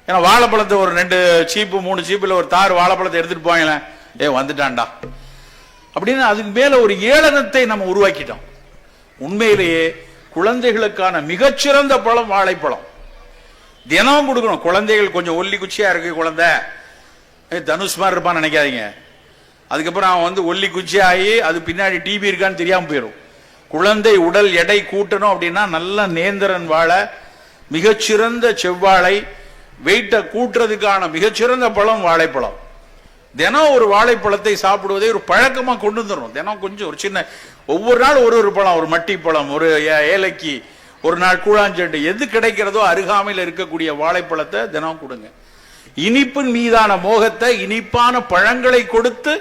ஏன்னா வாழைப்பழத்தை ஒரு 2 சீப்பு 3 சீப்புல ஒரு தார் வாழைப்பழத்தை எடுத்துட்டு போங்களேன், வந்துட்டான்டா அப்படின்னு அதுக்கு மேல ஒரு ஏளனத்தை நம்ம உருவாக்கிட்டோம். உண்மையிலேயே குழந்தைகளுக்கான மிகச்சிறந்த பழம் வாழைப்பழம். தினம் கொடுக்கணும். குழந்தைகள் கொஞ்சம் ஒல்லி குச்சியா இருக்கு குழந்தை, தனுஷ் மாதிரி இருப்பான்னு நினைக்காதீங்க. அதுக்கப்புறம் அவன் வந்து ஒல்லி குச்சி ஆகி அது பின்னாடி டிபி இருக்கான்னு தெரியாம போயிடும். குழந்தை உடல் எடை கூட்டணும் அப்படின்னா நல்ல நேந்திரன் வாழை, மிகச்சிறந்த செவ்வாழை, வெயிட்டை கூட்டுறதுக்கான மிகச்சிறந்த பழம் வாழைப்பழம். தினம் ஒரு வாழைப்பழத்தை சாப்பிடுவதை ஒரு பழக்கமா கொண்டு வந்துடும். தினம் கொஞ்சம் ஒரு சின்ன ஒவ்வொரு நாள் ஒரு பழம், ஒரு மட்டி பழம், ஒரு ஏலக்கி, ஒரு நாள் கூழாஞ்செண்டு, எது கிடைக்கிறதோ அருகாமையில் இருக்கக்கூடிய வாழைப்பழத்தை தினம் கொடுங்க. இனிப்பின் மீதான மோகத்தை இனிப்பான பழங்களை கொடுத்து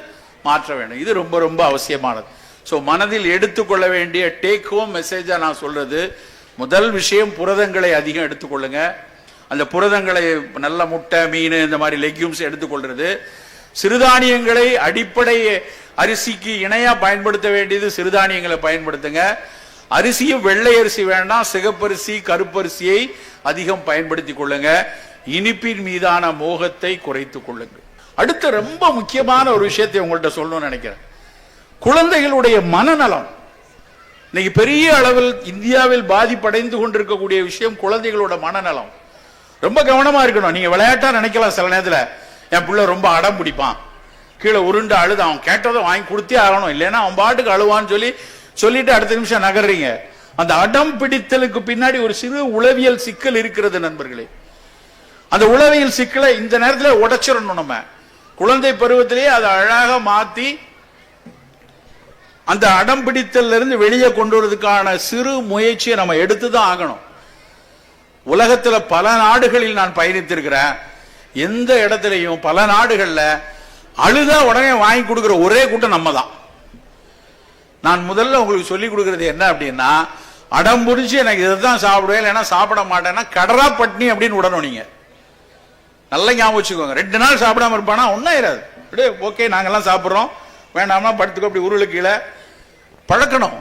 மாற்ற வேண்டும். இது ரொம்ப ரொம்ப அவசியமானது. ஸோ மனதில் எடுத்துக்கொள்ள வேண்டிய டேக் ஹோம் மெசேஜா நான் சொல்றது, முதல் விஷயம் புரதங்களை அதிகம் எடுத்துக்கொள்ளுங்க. அந்த புரதங்களை நல்ல முட்டை மீன் இந்த மாதிரி லெக்யூம்ஸ் எடுத்துக்கொள்றது. சிறுதானியங்களை அடிப்படை அரிசிக்கு இணையா பயன்படுத்த வேண்டியது சிறுதானியங்களை பயன்படுத்துங்க. அரிசியும் வெள்ளை அரிசி வேண்டாம், சிகப்பரிசி கருப்பரிசியை அதிகம் பயன்படுத்தி கொள்ளுங்க. இனிப்பின் மீதான மோகத்தை குறைத்துக் கொள்ளுங்க. அடுத்த ரொம்ப முக்கியமான ஒரு விஷயத்தை உங்கள்கிட்ட சொல்லணும்னு நினைக்கிறேன். குழந்தைகளுடைய மனநலம் இன்னைக்கு பெரிய அளவில் இந்தியாவில் பாதிப்படைந்து கொண்டிருக்கக்கூடிய விஷயம் குழந்தைகளோட மனநலம். ரொம்ப கவனமா இருக்கணும். நீங்க விளையாட்டா நினைக்கலாம், சில நேரத்தில் என் பிள்ளை ரொம்ப அடம் பிடிப்பான், கீழே உருண்டு அழுது, அவன் கேட்டதை வாங்கி கொடுத்தே ஆகணும், இல்லைன்னா அவன் பாட்டுக்கு அழுவான்னு சொல்லிட்டு அடுத்த நிமிஷம் நகர்றீங்க. அந்த அடம் பிடித்தலுக்கு பின்னாடி ஒரு சிறு உளவியல் சிக்கல் இருக்கிறது நண்பர்களே. அந்த உளவியல் சிக்கலை இந்த நேரத்தில் உடைச்சிடணும். நம்ம குழந்தை பருவத்திலேயே அதை அழகாக மாத்தி அந்த அடம் பிடித்தல் இருந்து வெளியே கொண்டு வரதுக்கான சிறு முயற்சியை நம்ம எடுத்துதான் ஆகணும். உலகத்தில் பல நாடுகளில் நான் பயணித்திருக்கிறேன். எந்த இடத்துலையும் பல நாடுகள்ல அழுதா உடனே வாங்கி கொடுக்கிற ஒரே கூட்டம் நம்ம தான். நான் முதல்ல உங்களுக்கு சொல்லிக் கொடுக்கிறது என்ன அப்படின்னா, அடம் புடிச்சு எனக்கு இதைதான் சாப்பிடுவேன் இல்லைன்னா சாப்பிட மாட்டேன்னா கடரா பட்னி அப்படின்னு விடணும். நீங்க நல்லா ஞாபகம் வச்சுக்கோங்க. 2 நாள் சாப்பிடாம இருப்பானா ஒன்னும் ஆயிராது. ஓகே நாங்கெல்லாம் சாப்பிட்றோம், வேண்டாமா படுத்துக்கோ, அப்படி உருளு கீழே பழக்கணும்.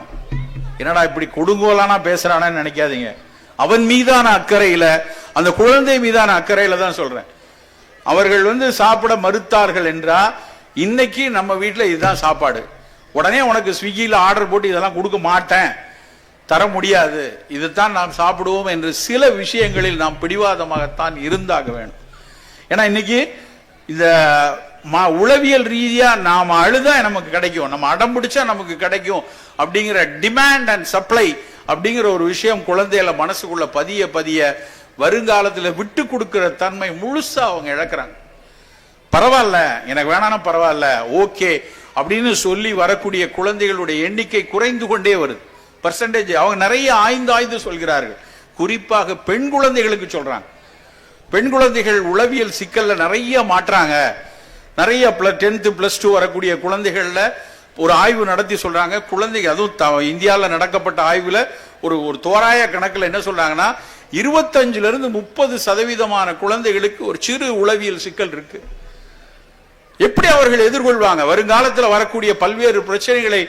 என்னடா இப்படி கொடுங்கோலானா பேசுறானு நினைக்காதீங்க. அவன் மீதான அக்கறையில, அந்த குழந்தை மீதான அக்கறையில தான் சொல்றேன். அவர்கள் சாப்பிட மறுத்தார்கள் என்றா, இன்னைக்கு நம்ம வீட்டில் இதுதான் சாப்பாடு, உடனே உனக்கு ஸ்விக்கியில் ஆர்டர் போட்டு இதெல்லாம் கொடுக்க மாட்டேன், தர முடியாது, இதுதான் நாம் சாப்பிடுவோம் என்று சில விஷயங்களில் நாம் பிடிவாதமாகத்தான் இருந்தாக வேண்டும். ஏன்னா இன்னைக்கு இந்த உளவியல் ரீதியா நாம அழுதா நமக்கு கிடைக்கும், நம்ம அடம் பிடிச்சா நமக்கு கிடைக்கும் அப்படிங்கிற டிமாண்ட் அண்ட் சப்ளை அப்படிங்கிற ஒரு விஷயம் குழந்தைகள மனசுக்குள்ள பதிய பதிய வருங்காலத்தில் விட்டு கொடுக்கிற தன்மை முழுசா அவங்க இழக்கிறாங்க. பரவாயில்ல எனக்கு வேணாம் பரவாயில்ல ஓகே அப்படின்னு சொல்லி வரக்கூடிய குழந்தைகளுடைய எண்ணிக்கை குறைந்து கொண்டே வருது. பர்சன்டேஜ் அவங்க நிறைய ஆய்ந்து சொல்கிறார்கள். குறிப்பாக பெண் குழந்தைகளுக்கு சொல்றாங்க. பெண் குழந்தைகள் உளவியல் சிக்கல்ல நிறைய மாற்றாங்க. நிறைய 10th +2 வரக்கூடிய குழந்தைகள்ல ஒரு ஆய்வு நடத்தி சொல்றாங்க, குழந்தைகள் அதுவும் இந்தியாவில் நடக்கப்பட்ட ஆய்வுல ஒரு தோராய கணக்கில் என்ன சொல்றாங்கன்னா 25% குழந்தைகளுக்கு ஒரு சிறு உளவியல் சிக்கல் இருக்கு. எப்படி அவர்கள் எதிர்கொள்வாங்க? வருங்காலத்தில் வரக்கூடிய பல்வேறு பிரச்சனைகளை,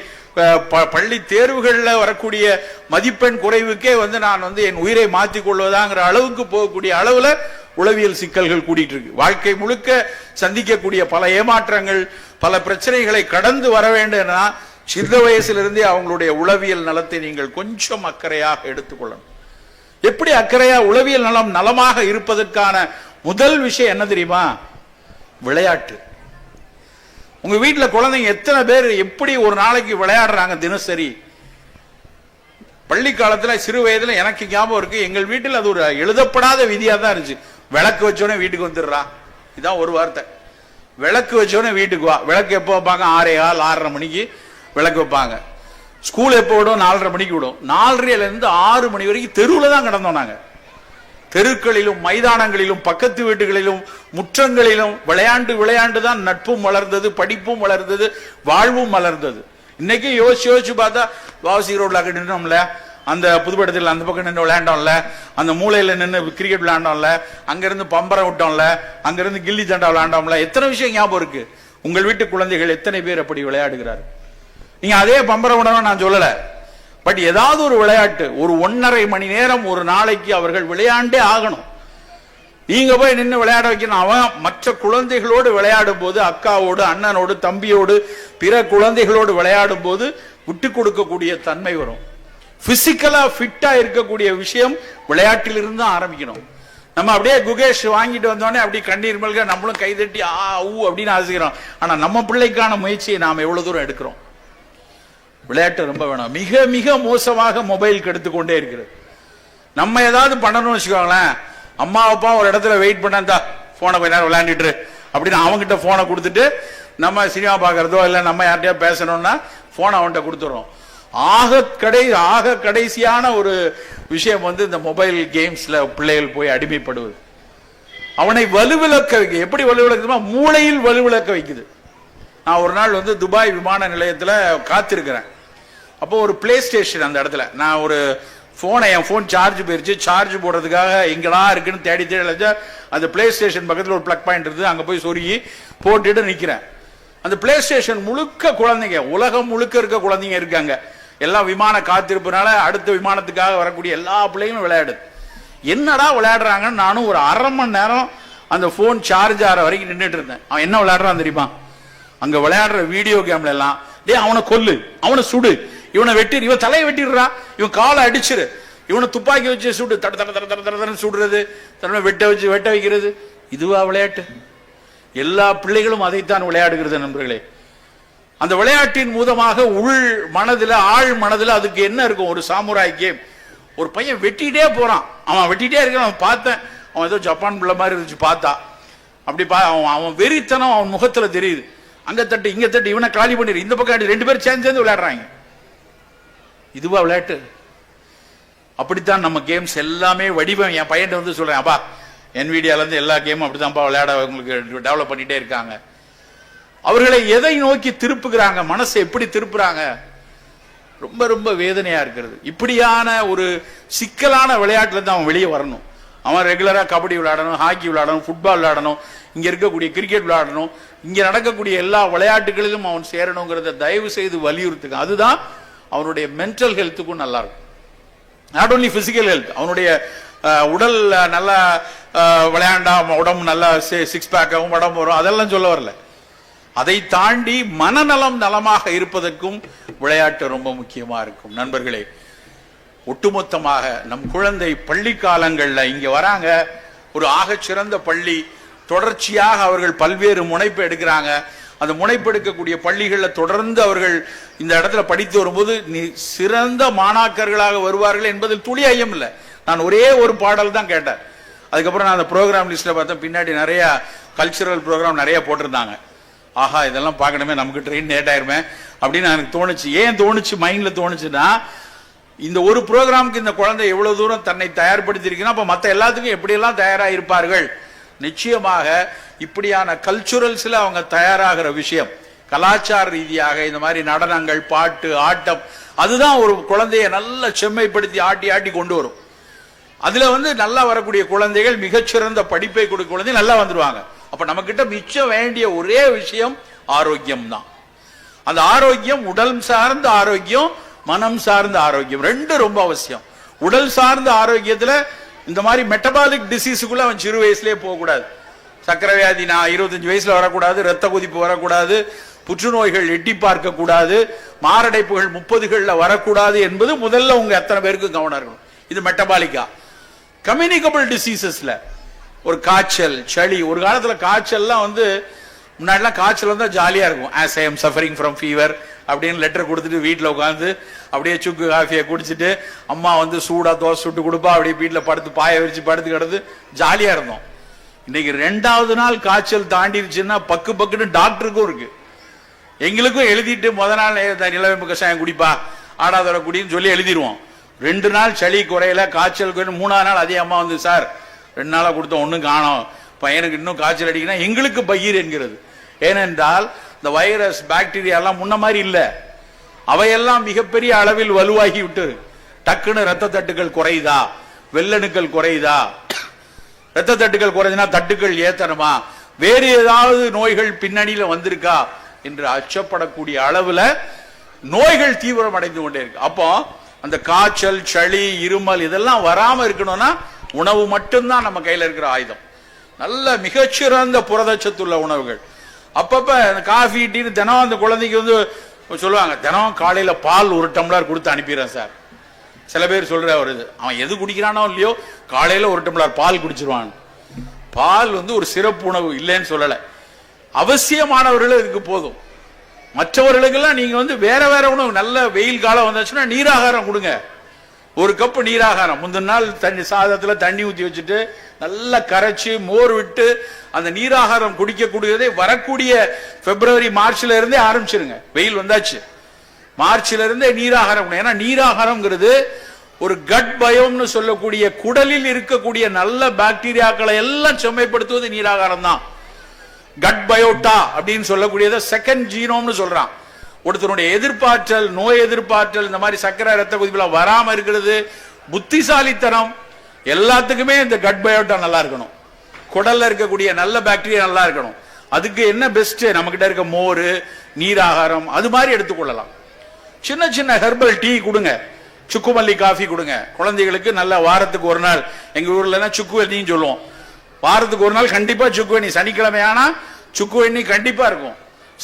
பள்ளி தேர்வுகளில் வரக்கூடிய மதிப்பெண் குறைவுக்கே நான் என் உயிரை மாற்றிக் கொள்வதாங்கிற அளவுக்கு போகக்கூடிய அளவுல உளவியல் சிக்கல்கள் கூடிட்டு இருக்கு. வாழ்க்கை முழுக்க சந்திக்கக்கூடிய பல ஏமாற்றங்கள், பல பிரச்சனைகளை கடந்து வர வேண்டும்னா சின்ன வயசிலிருந்தே அவங்களுடைய உளவியல் நலத்தை நீங்கள் கொஞ்சம் அக்கறையாக எடுத்துக்கொள்ளணும். எப்படி அக்கறையா உளவியல் நலம் நலமாக இருப்பதற்கான முதல் விஷயம் என்ன தெரியுமா? விளையாட்டு. உங்க வீட்டில் குழந்தைங்க எத்தனை பேர் எப்படி ஒரு நாளைக்கு விளையாடுறாங்க தினசரி? பள்ளி காலத்தில் சிறு வயதில் எனக்கு ஞாபகம் இருக்கு, எங்கள் வீட்டில் அது ஒரு எழுதப்படாத விதியா தான் இருந்துச்சு. விளக்கு வச்சோடனே வீட்டுக்கு வந்துடுறா, இதான் ஒரு வார்த்தை. விளக்கு வச்சோடனே வீட்டுக்கு வா. விளக்கு எப்போ வைப்பாங்க? 6:15 6:30 மணிக்கு விளக்கு வைப்பாங்க. ஸ்கூல் எப்போ விடும்? 4:30 மணிக்கு விடும். 4:30 6 மணி வரைக்கும் தெருவில் தான் கிடந்தோம் நாங்க. தெருக்களிலும் மைதானங்களிலும் பக்கத்து வீட்டுகளிலும் முற்றங்களிலும் விளையாண்டு தான் நட்பும் வளர்ந்தது, படிப்பும் வளர்ந்தது, வாழ்வும் வளர்ந்தது. இன்னைக்கு யோசிச்சு பார்த்தா வாசி ரோட்ல நின்னோம்ல, அந்த புதுப்படத்தில் அந்த பக்கம் நின்று விளையாண்டோம்ல, அந்த மூலையில நின்று கிரிக்கெட் விளையாண்டோம்ல, அங்கிருந்து பம்பரம் விட்டோம்ல, அங்கிருந்து கில்லி தண்டா விளையாண்டோம்ல, எத்தனை விஷயம் ஞாபகம் இருக்கு. உங்கள் வீட்டு குழந்தைகள் எத்தனை பேர் அப்படி விளையாடுகிறார்? நீங்க அதே பம்பரம் விடணும் நான் சொல்லல, பட் ஏதாவது ஒரு விளையாட்டு ஒரு 1.5 மணி நேரம் ஒரு நாளைக்கு அவர்கள் விளையாண்டே ஆகணும். நீங்க போய் நின்று விளையாட வைக்கணும். அவன் மற்ற குழந்தைகளோடு விளையாடும் போது, அக்காவோடு அண்ணனோடு தம்பியோடு பிற குழந்தைகளோடு விளையாடும் போது விட்டு கொடுக்கக்கூடிய தன்மை வரும். பிசிக்கலா ஃபிட்டா இருக்கக்கூடிய விஷயம் விளையாட்டிலிருந்து தான் ஆரம்பிக்கணும். நம்ம அப்படியே குகேஷ் வாங்கிட்டு வந்தோடனே அப்படி கண்ணீர் மல்க நம்மளும் கைதட்டி அப்படின்னு ஆசைக்கிறோம். ஆனா நம்ம பிள்ளைக்கான முயற்சியை நாம் எவ்வளவு தூரம் எடுக்கிறோம்? விளையாட்டு ரொம்ப வேணும். மிக மிக மோசமாக மொபைல் கெடுத்துக்கொண்டே இருக்கிறது. நம்ம ஏதாவது பண்ணணும்னு வச்சுக்கோங்களேன், அம்மா அப்பா ஒரு இடத்துல வெயிட் பண்ணா போனை கொஞ்ச நேரம் விளையாண்டுட்டு அப்படின்னு அவங்ககிட்ட போனை கொடுத்துட்டு நம்ம சினிமா பார்க்கறதோ இல்லை நம்ம யார்கிட்டயோ பேசணும்னா போனை அவன்கிட்ட கொடுத்துறோம். ஆக கடைசியான ஒரு விஷயம் இந்த மொபைல் கேம்ஸ்ல பிள்ளைகள் போய் அடிமைப்படுவது. அவனை வலுவிழக்க வைக்க, எப்படி வலுவிழக்குமா? மூளையில் வலுவிழக்க வைக்குது. நான் ஒரு நாள் துபாய் விமான நிலையத்தில் காத்திருக்கிறேன். அப்போ ஒரு பிளே ஸ்டேஷன் அந்த இடத்துல, நான் ஒரு என் போன் சார்ஜ் போயிருச்சு, சார்ஜ் போடுறதுக்காக எங்கடா இருக்குன்னு தேடி அந்த பிளே ஸ்டேஷன் பக்கத்தில் ஒரு பிளக் பாயிண்ட் இருக்குது, அங்கே போய் சொருகி போட்டுட்டு நிற்கிறேன். அந்த பிளே ஸ்டேஷன் முழுக்க குழந்தைங்க, உலகம் முழுக்க இருக்க குழந்தைங்க இருக்காங்க. எல்லாம் விமான காத்திருப்புனால அடுத்த விமானத்துக்காக வரக்கூடிய எல்லா பிள்ளைங்களும் விளையாடுது. என்னடா விளையாடுறாங்கன்னு நானும் ஒரு அரை மணி நேரம் அந்த போன் சார்ஜ் ஆகிற வரைக்கும் நின்றுட்டு இருந்தேன். அவன் என்ன விளையாடுறான் தெரியுமா? அங்க விளையாடுற வீடியோ கேம்ல எல்லாம், டே அவனை கொல்லு, அவனை சுடு, இவனை வெட்டிடு, இவன் தலையை வெட்டிடுறா, இவன் காலை அடிச்சிரு, இவனை துப்பாக்கி வச்சு சுடு, தட தட தட தட தடன்னு சுடுறது, தன்னை வெட்ட வைக்கிறது. இதுவா விளையாட்டு? எல்லா பிள்ளைகளும் அதைத்தான் விளையாடுகிறது நண்பர்களே. அந்த விளையாட்டின் மூலமாக உள் மனதில், ஆழ் மனதில் அதுக்கு என்ன இருக்கும்? ஒரு சாமுராய் கேம். ஒரு பையன் வெட்டிட்டே போறான், அவன் வெட்டிட்டே இருக்கான். பார்த்தேன், அவன் ஏதோ ஜப்பான் பிள்ளை மாதிரி இருந்துச்சு பார்த்தா. அப்படி அவன் வெறித்தனம் அவன் முகத்துல தெரியுது. அங்க தட்டு இங்க தட்டு, இவனை காலி பண்ணிடு, இந்த பக்கம் ரெண்டு பேரும் சேர்ந்து விளையாடுறாங்க. இதுவா விளையாட்டு? அப்படித்தான் நம்ம கேம்ஸ் எல்லாமே வடிவம். என் பையன் வந்து சொல்றேன், அப்பா NVIDIAல இருந்து எல்லா கேமும் அப்படித்தான்ப்பா விளையாட உங்களுக்கு டெவலப் பண்ணிட்டே இருக்காங்க. அவர்களை எதை நோக்கி திருப்புகிறாங்க? மனசை எப்படி திருப்புறாங்க? ரொம்ப ரொம்ப வேதனையா இருக்கிறது. இப்படியான ஒரு சிக்கலான விளையாட்டுல இருந்து அவன் வெளியே வரணும். அவன் ரெகுலரா கபடி விளையாடணும், ஹாக்கி விளையாடணும், ஃபுட்பால் விளையாடணும், இங்க இருக்கக்கூடிய கிரிக்கெட் விளையாடணும், இங்க நடக்கக்கூடிய எல்லா விளையாட்டுகளிலும் அவன் சேரணுங்கிறத தயவு செய்து வலியுறுத்துங்க. அதுதான் அவனுடைய மென்டல் ஹெல்த்துக்கும் நல்லா இருக்கும். நாட் ஓன்லி பிசிக்கல் ஹெல்த், அவனுடைய உடல் நல்லா விளையாண்டா உடம்பு நல்லா சிக்ஸ் பேக்காகவும் உடம்பு வரும், அதெல்லாம் சொல்ல வரல. அதை தாண்டி மனநலம் நலமாக இருப்பதற்கும் விளையாட்டு ரொம்ப முக்கியமா இருக்கும். நண்பர்களே, ஒட்டுமொத்தமாக நம் குழந்தை பள்ளி காலங்கள்ல இங்க வராங்க, ஒரு ஆகச்சிறந்த பள்ளி, தொடர்ச்சியாக அவர்கள் பல்வேறு முனைப்பு எடுக்கிறாங்க. அந்த முனைப்பு எடுக்கக்கூடிய பள்ளிகளில் தொடர்ந்து அவர்கள் இந்த இடத்துல படித்து வரும்போது சிறந்த மாணாக்கர்களாக வருவார்கள் என்பதில் துளி ஐயம் இல்லை. நான் ஒரே ஒரு பாடல் தான் கேட்டேன். அதுக்கப்புறம் நான் அந்த ப்ரோக்ராம் லிஸ்ட்ல பார்த்தேன், பின்னாடி நிறைய கல்ச்சுரல் ப்ரோக்ராம் நிறைய போட்டிருந்தாங்க. ஆஹா, இதெல்லாம் பார்க்கணுமே, நமக்கு ட்ரெயின் லேட் ஆயிருமே அப்படின்னு எனக்கு தோணுச்சு. ஏன் தோணுச்சு, மைண்ட்ல தோணுச்சுன்னா, இந்த ஒரு ப்ரோக்ராமுக்கு இந்த குழந்தை எவ்வளவு தூரம் தன்னை தயார்படுத்தி இருக்குன்னா, அப்ப மற்ற எல்லாத்துக்கும் எப்படியெல்லாம் தயாராக இருப்பார்கள். நிச்சயமாக இப்படியான கல்ச்சுரல்ஸ்ல அவங்க தயாராகிற விஷயம், கலாச்சார ரீதியாக இந்த மாதிரி நடனங்கள், பாட்டு, ஆட்டம், அதுதான் ஒரு குழந்தைய நல்ல செம்மைப்படுத்தி ஆட்டி ஆட்டி கொண்டு வரும். அதுல வந்து நல்லா வரக்கூடிய குழந்தைகள், மிகச்சிறந்த படிப்பை கொடுக்க குழந்தை நல்லா வந்துருவாங்க. அப்ப நம்ம கிட்ட மிச்சம் வேண்டிய ஒரே விஷயம் ஆரோக்கியம் தான். அந்த ஆரோக்கியம், உடல் சார்ந்த ஆரோக்கியம், மனம் சார்ந்த ஆரோக்கியம், ரெண்டு ரொம்ப அவசியம். உடல் சார்ந்த ஆரோக்கியத்துல இந்த மாதிரி மெட்டபாலிக் டிசீஸுக்குள்ள அவன் சிறு வயசுலேயே போகக்கூடாது. சக்கரை வியாதி 25 வயசுல வரக்கூடாது, ரத்த கொதிப்பு வரக்கூடாது, புற்றுநோய்கள் எட்டி பார்க்க கூடாது, மாரடைப்புகள் 30களில் வரக்கூடாது என்பது முதல்ல உங்க எத்தனை பேருக்கு கவனம் இருக்கணும். இது மெட்டபாலிக்கா. கம்யூனிகபிள் டிசீசஸ்ல ஒரு காய்ச்சல், சளி, ஒரு காலத்துல காய்ச்சல்லாம் வந்து முன்னாடிலாம் காய்ச்சல் வந்தா ஜாலியா இருக்கும். as I am suffering from fever அப்படின்னு லெட்டர் கொடுத்துட்டு வீட்டில் உட்காந்து அப்படியே சுக்கு காஃபியை குடிச்சிட்டு அம்மா வந்து சூடா தோசை சுட்டு கொடுப்பா, அப்படியே வீட்டில் படுத்து பாய விரிச்சு படுத்து கிடந்து ஜாலியா இருந்தோம். இன்னைக்கு 2வது நாள் காய்ச்சல் தாண்டிடுச்சுன்னா பக்கு பக்குன்னு டாக்டருக்கும் இருக்கு. எங்களுக்கும் எழுதிட்டு முத நாள் நிலவேம்பு கஷாயம் குடிப்பா, ஆடாதோட குடின்னு சொல்லி எழுதிடுவோம். 2 நாள் சளி குறையல, காய்ச்சல் குறையல, 3ஆவது நாள் அதே அம்மா வந்து, சார் 2 நாளா கொடுத்தோம் ஒன்றும் காணோம், பையனுக்கு இன்னும் காய்ச்சல் அடிக்கணும், எங்களுக்கு பகீர் என்கிறது. ஏனென்றால் இந்த வைரஸ், பாக்டீரியா எல்லாம் முன்ன மாதிரி இல்லை, அவையெல்லாம் மிகப்பெரிய அளவில் வலுவாகி விட்டு டக்குன்னு ரத்த தட்டுகள் குறையுதா, வெள்ளணுக்கள் குறையுதா, ரத்த தட்டுகள் குறைஞ்சுனா தட்டுகள் ஏத்தனமா, வேறு ஏதாவது நோய்கள் பின்னணியில வந்திருக்கா என்று அச்சப்படக்கூடிய அளவுல நோய்கள் தீவிரம் அடைந்து கொண்டே இருக்கு. அப்போ அந்த காய்ச்சல், சளி, இருமல் இதெல்லாம் வராம இருக்கணும்னா உணவு மட்டும்தான் நம்ம கையில இருக்கிற ஆயுதம். நல்ல மிகச்சிறந்த புரதச்சத்துள்ள உணவுகள். அப்பப்ப காஃபி, டீன்னு தினம் அந்த குழந்தைக்கு வந்து சொல்லுவாங்க, தினம் காலையில பால் 1 டம்ளர் கொடுத்து அனுப்பிடுறேன் சார். சில பேர் சொல்ற வருது, அவன் எது குடிக்கிறானோ இல்லையோ காலையில 1 டம்ளர் பால் குடிச்சிருவான். பால் வந்து ஒரு சிறப்பு உணவு இல்லைன்னு சொல்லல, அவசியமானவர்கள் இதுக்கு போதும். மற்றவர்களுக்கெல்லாம் நீங்க வந்து வேற வேற உணவு, நல்ல வெயில் காலம் வந்தாச்சுன்னா நீராகாரம் கொடுங்க. 1 கப் நீராகாரம் முந்தின நாள் சாதத்துல தண்ணி ஊத்தி வச்சுட்டு நல்லா கரைச்சு மோர் விட்டு அந்த நீராகாரம் குடிக்கக்கூடியதே வரக்கூடிய பிப்ரவரி மார்ச்ல இருந்தே ஆரம்பிச்சிருங்க. வெயில் வந்தாச்சு, மார்ச்ல இருந்தே நீராகாரம். ஏன்னா நீராகாரம்ங்கிறது ஒரு கட் பயோம்னு சொல்லக்கூடிய குடலில் இருக்கக்கூடிய நல்ல பாக்டீரியாக்களை எல்லாம் செம்மைப்படுத்துவது நீராகாரம் தான். கட் பயோட்டா அப்படின்னு சொல்லக்கூடியதை செகண்ட் ஜீனோம்னு சொல்றான். ஒருத்தருடைய எதிர்ப்பாற்றல், நோய் எதிர்ப்பாற்றல், இந்த மாதிரி சக்கரை, ரத்த கொதிப்புல வராம இருக்கிறது, புத்திசாலித்தனம், எல்லாத்துக்குமே இந்த கட் பயோட்டா நல்லா இருக்கணும். குடல்ல இருக்கக்கூடிய நல்ல பாக்டீரியா நல்லா இருக்கணும். அதுக்கு என்ன பெஸ்ட், நம்ம கிட்ட இருக்க மோர், நீராகாரம் அது மாதிரி எடுத்துக்கொள்ளலாம். சின்ன சின்ன ஹெர்பல் டீ கொடுங்க, சுக்குமல்லி காஃபி கொடுங்க குழந்தைகளுக்கு. நல்ல வாரத்துக்கு ஒரு நாள், எங்க ஊர்ல சுக்குவெண்ணின்னு சொல்லுவோம், வாரத்துக்கு ஒரு நாள் கண்டிப்பா சுக்குவெண்ணி. சனிக்கிழமை ஆனா சுக்குவெண்ணி கண்டிப்பா இருக்கும்,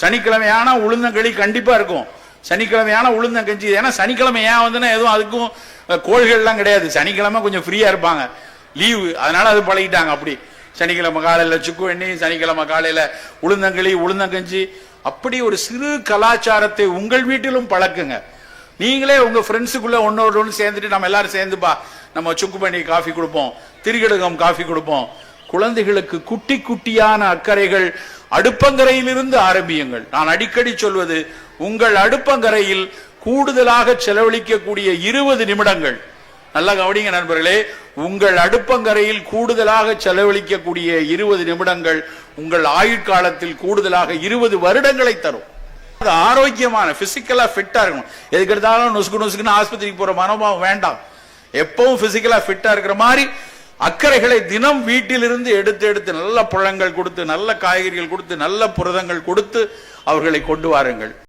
சனிக்கிழமை ஆனா உளுந்தங்களி கண்டிப்பா இருக்கும், சனிக்கிழமையான உளுந்தங்கஞ்சி. ஏன்னா சனிக்கிழமை ஏன் வந்துன்னா எதுவும் அதுக்கும் கோள்கள்லாம் கிடையாது, சனிக்கிழமை கொஞ்சம் ஃப்ரீயா இருப்பாங்க, லீவு, அதனால அது பழகிட்டாங்க. அப்படி சனிக்கிழமை காலையில சுக்குவெண்ணி, சனிக்கிழமை காலையில உளுந்தங்களி, உளுந்தங்கஞ்சி. அப்படி ஒரு சிறு கலாச்சாரத்தை உங்கள் வீட்டிலும் பழக்குங்க. நீங்களே உங்க ஃப்ரெண்ட்ஸுக்குள்ள ஒன்னோட ஒன்று சேர்ந்துட்டு நம்ம எல்லாரும் சேர்ந்துப்பா நம்ம சுக்கு பண்ணி காஃபி கொடுப்போம், திரிகடுகம் காஃபி கொடுப்போம். குழந்தைகளுக்கு குட்டி குட்டியான அக்கறைகள் அடுப்பங்கரையிலிருந்து ஆரம்பியுங்கள். நான் அடிக்கடி சொல்வது, உங்கள் அடுப்பங்கரையில் கூடுதலாக செலவழிக்கக்கூடிய 20 நிமிடங்கள், நல்லா கவனிங்க நண்பர்களே, உங்கள் அடுப்பங்கரையில் கூடுதலாக செலவழிக்கக்கூடிய 20 நிமிடங்கள் உங்கள் ஆயுட்காலத்தில் கூடுதலாக 20 வருடங்களை தரும். அது ஆரோக்கியமான பிசிக்கலா ஃபிட்டா இருக்கணும். எதுக்கு எடுத்தாலும் நொசுக்கு நொசுக்குன்னு ஆஸ்பத்திரிக்கு போற மனோபாவம் வேண்டாம். எப்பவும் பிசிக்கலா ஃபிட்டா இருக்கிற மாதிரி அக்கறைகளை தினம் வீட்டிலிருந்து எடுத்து எடுத்து நல்ல பழங்கள் கொடுத்து, நல்ல காய்கறிகள் கொடுத்து, நல்ல புரதங்கள் கொடுத்து அவர்களை கொண்டு வாருங்கள்.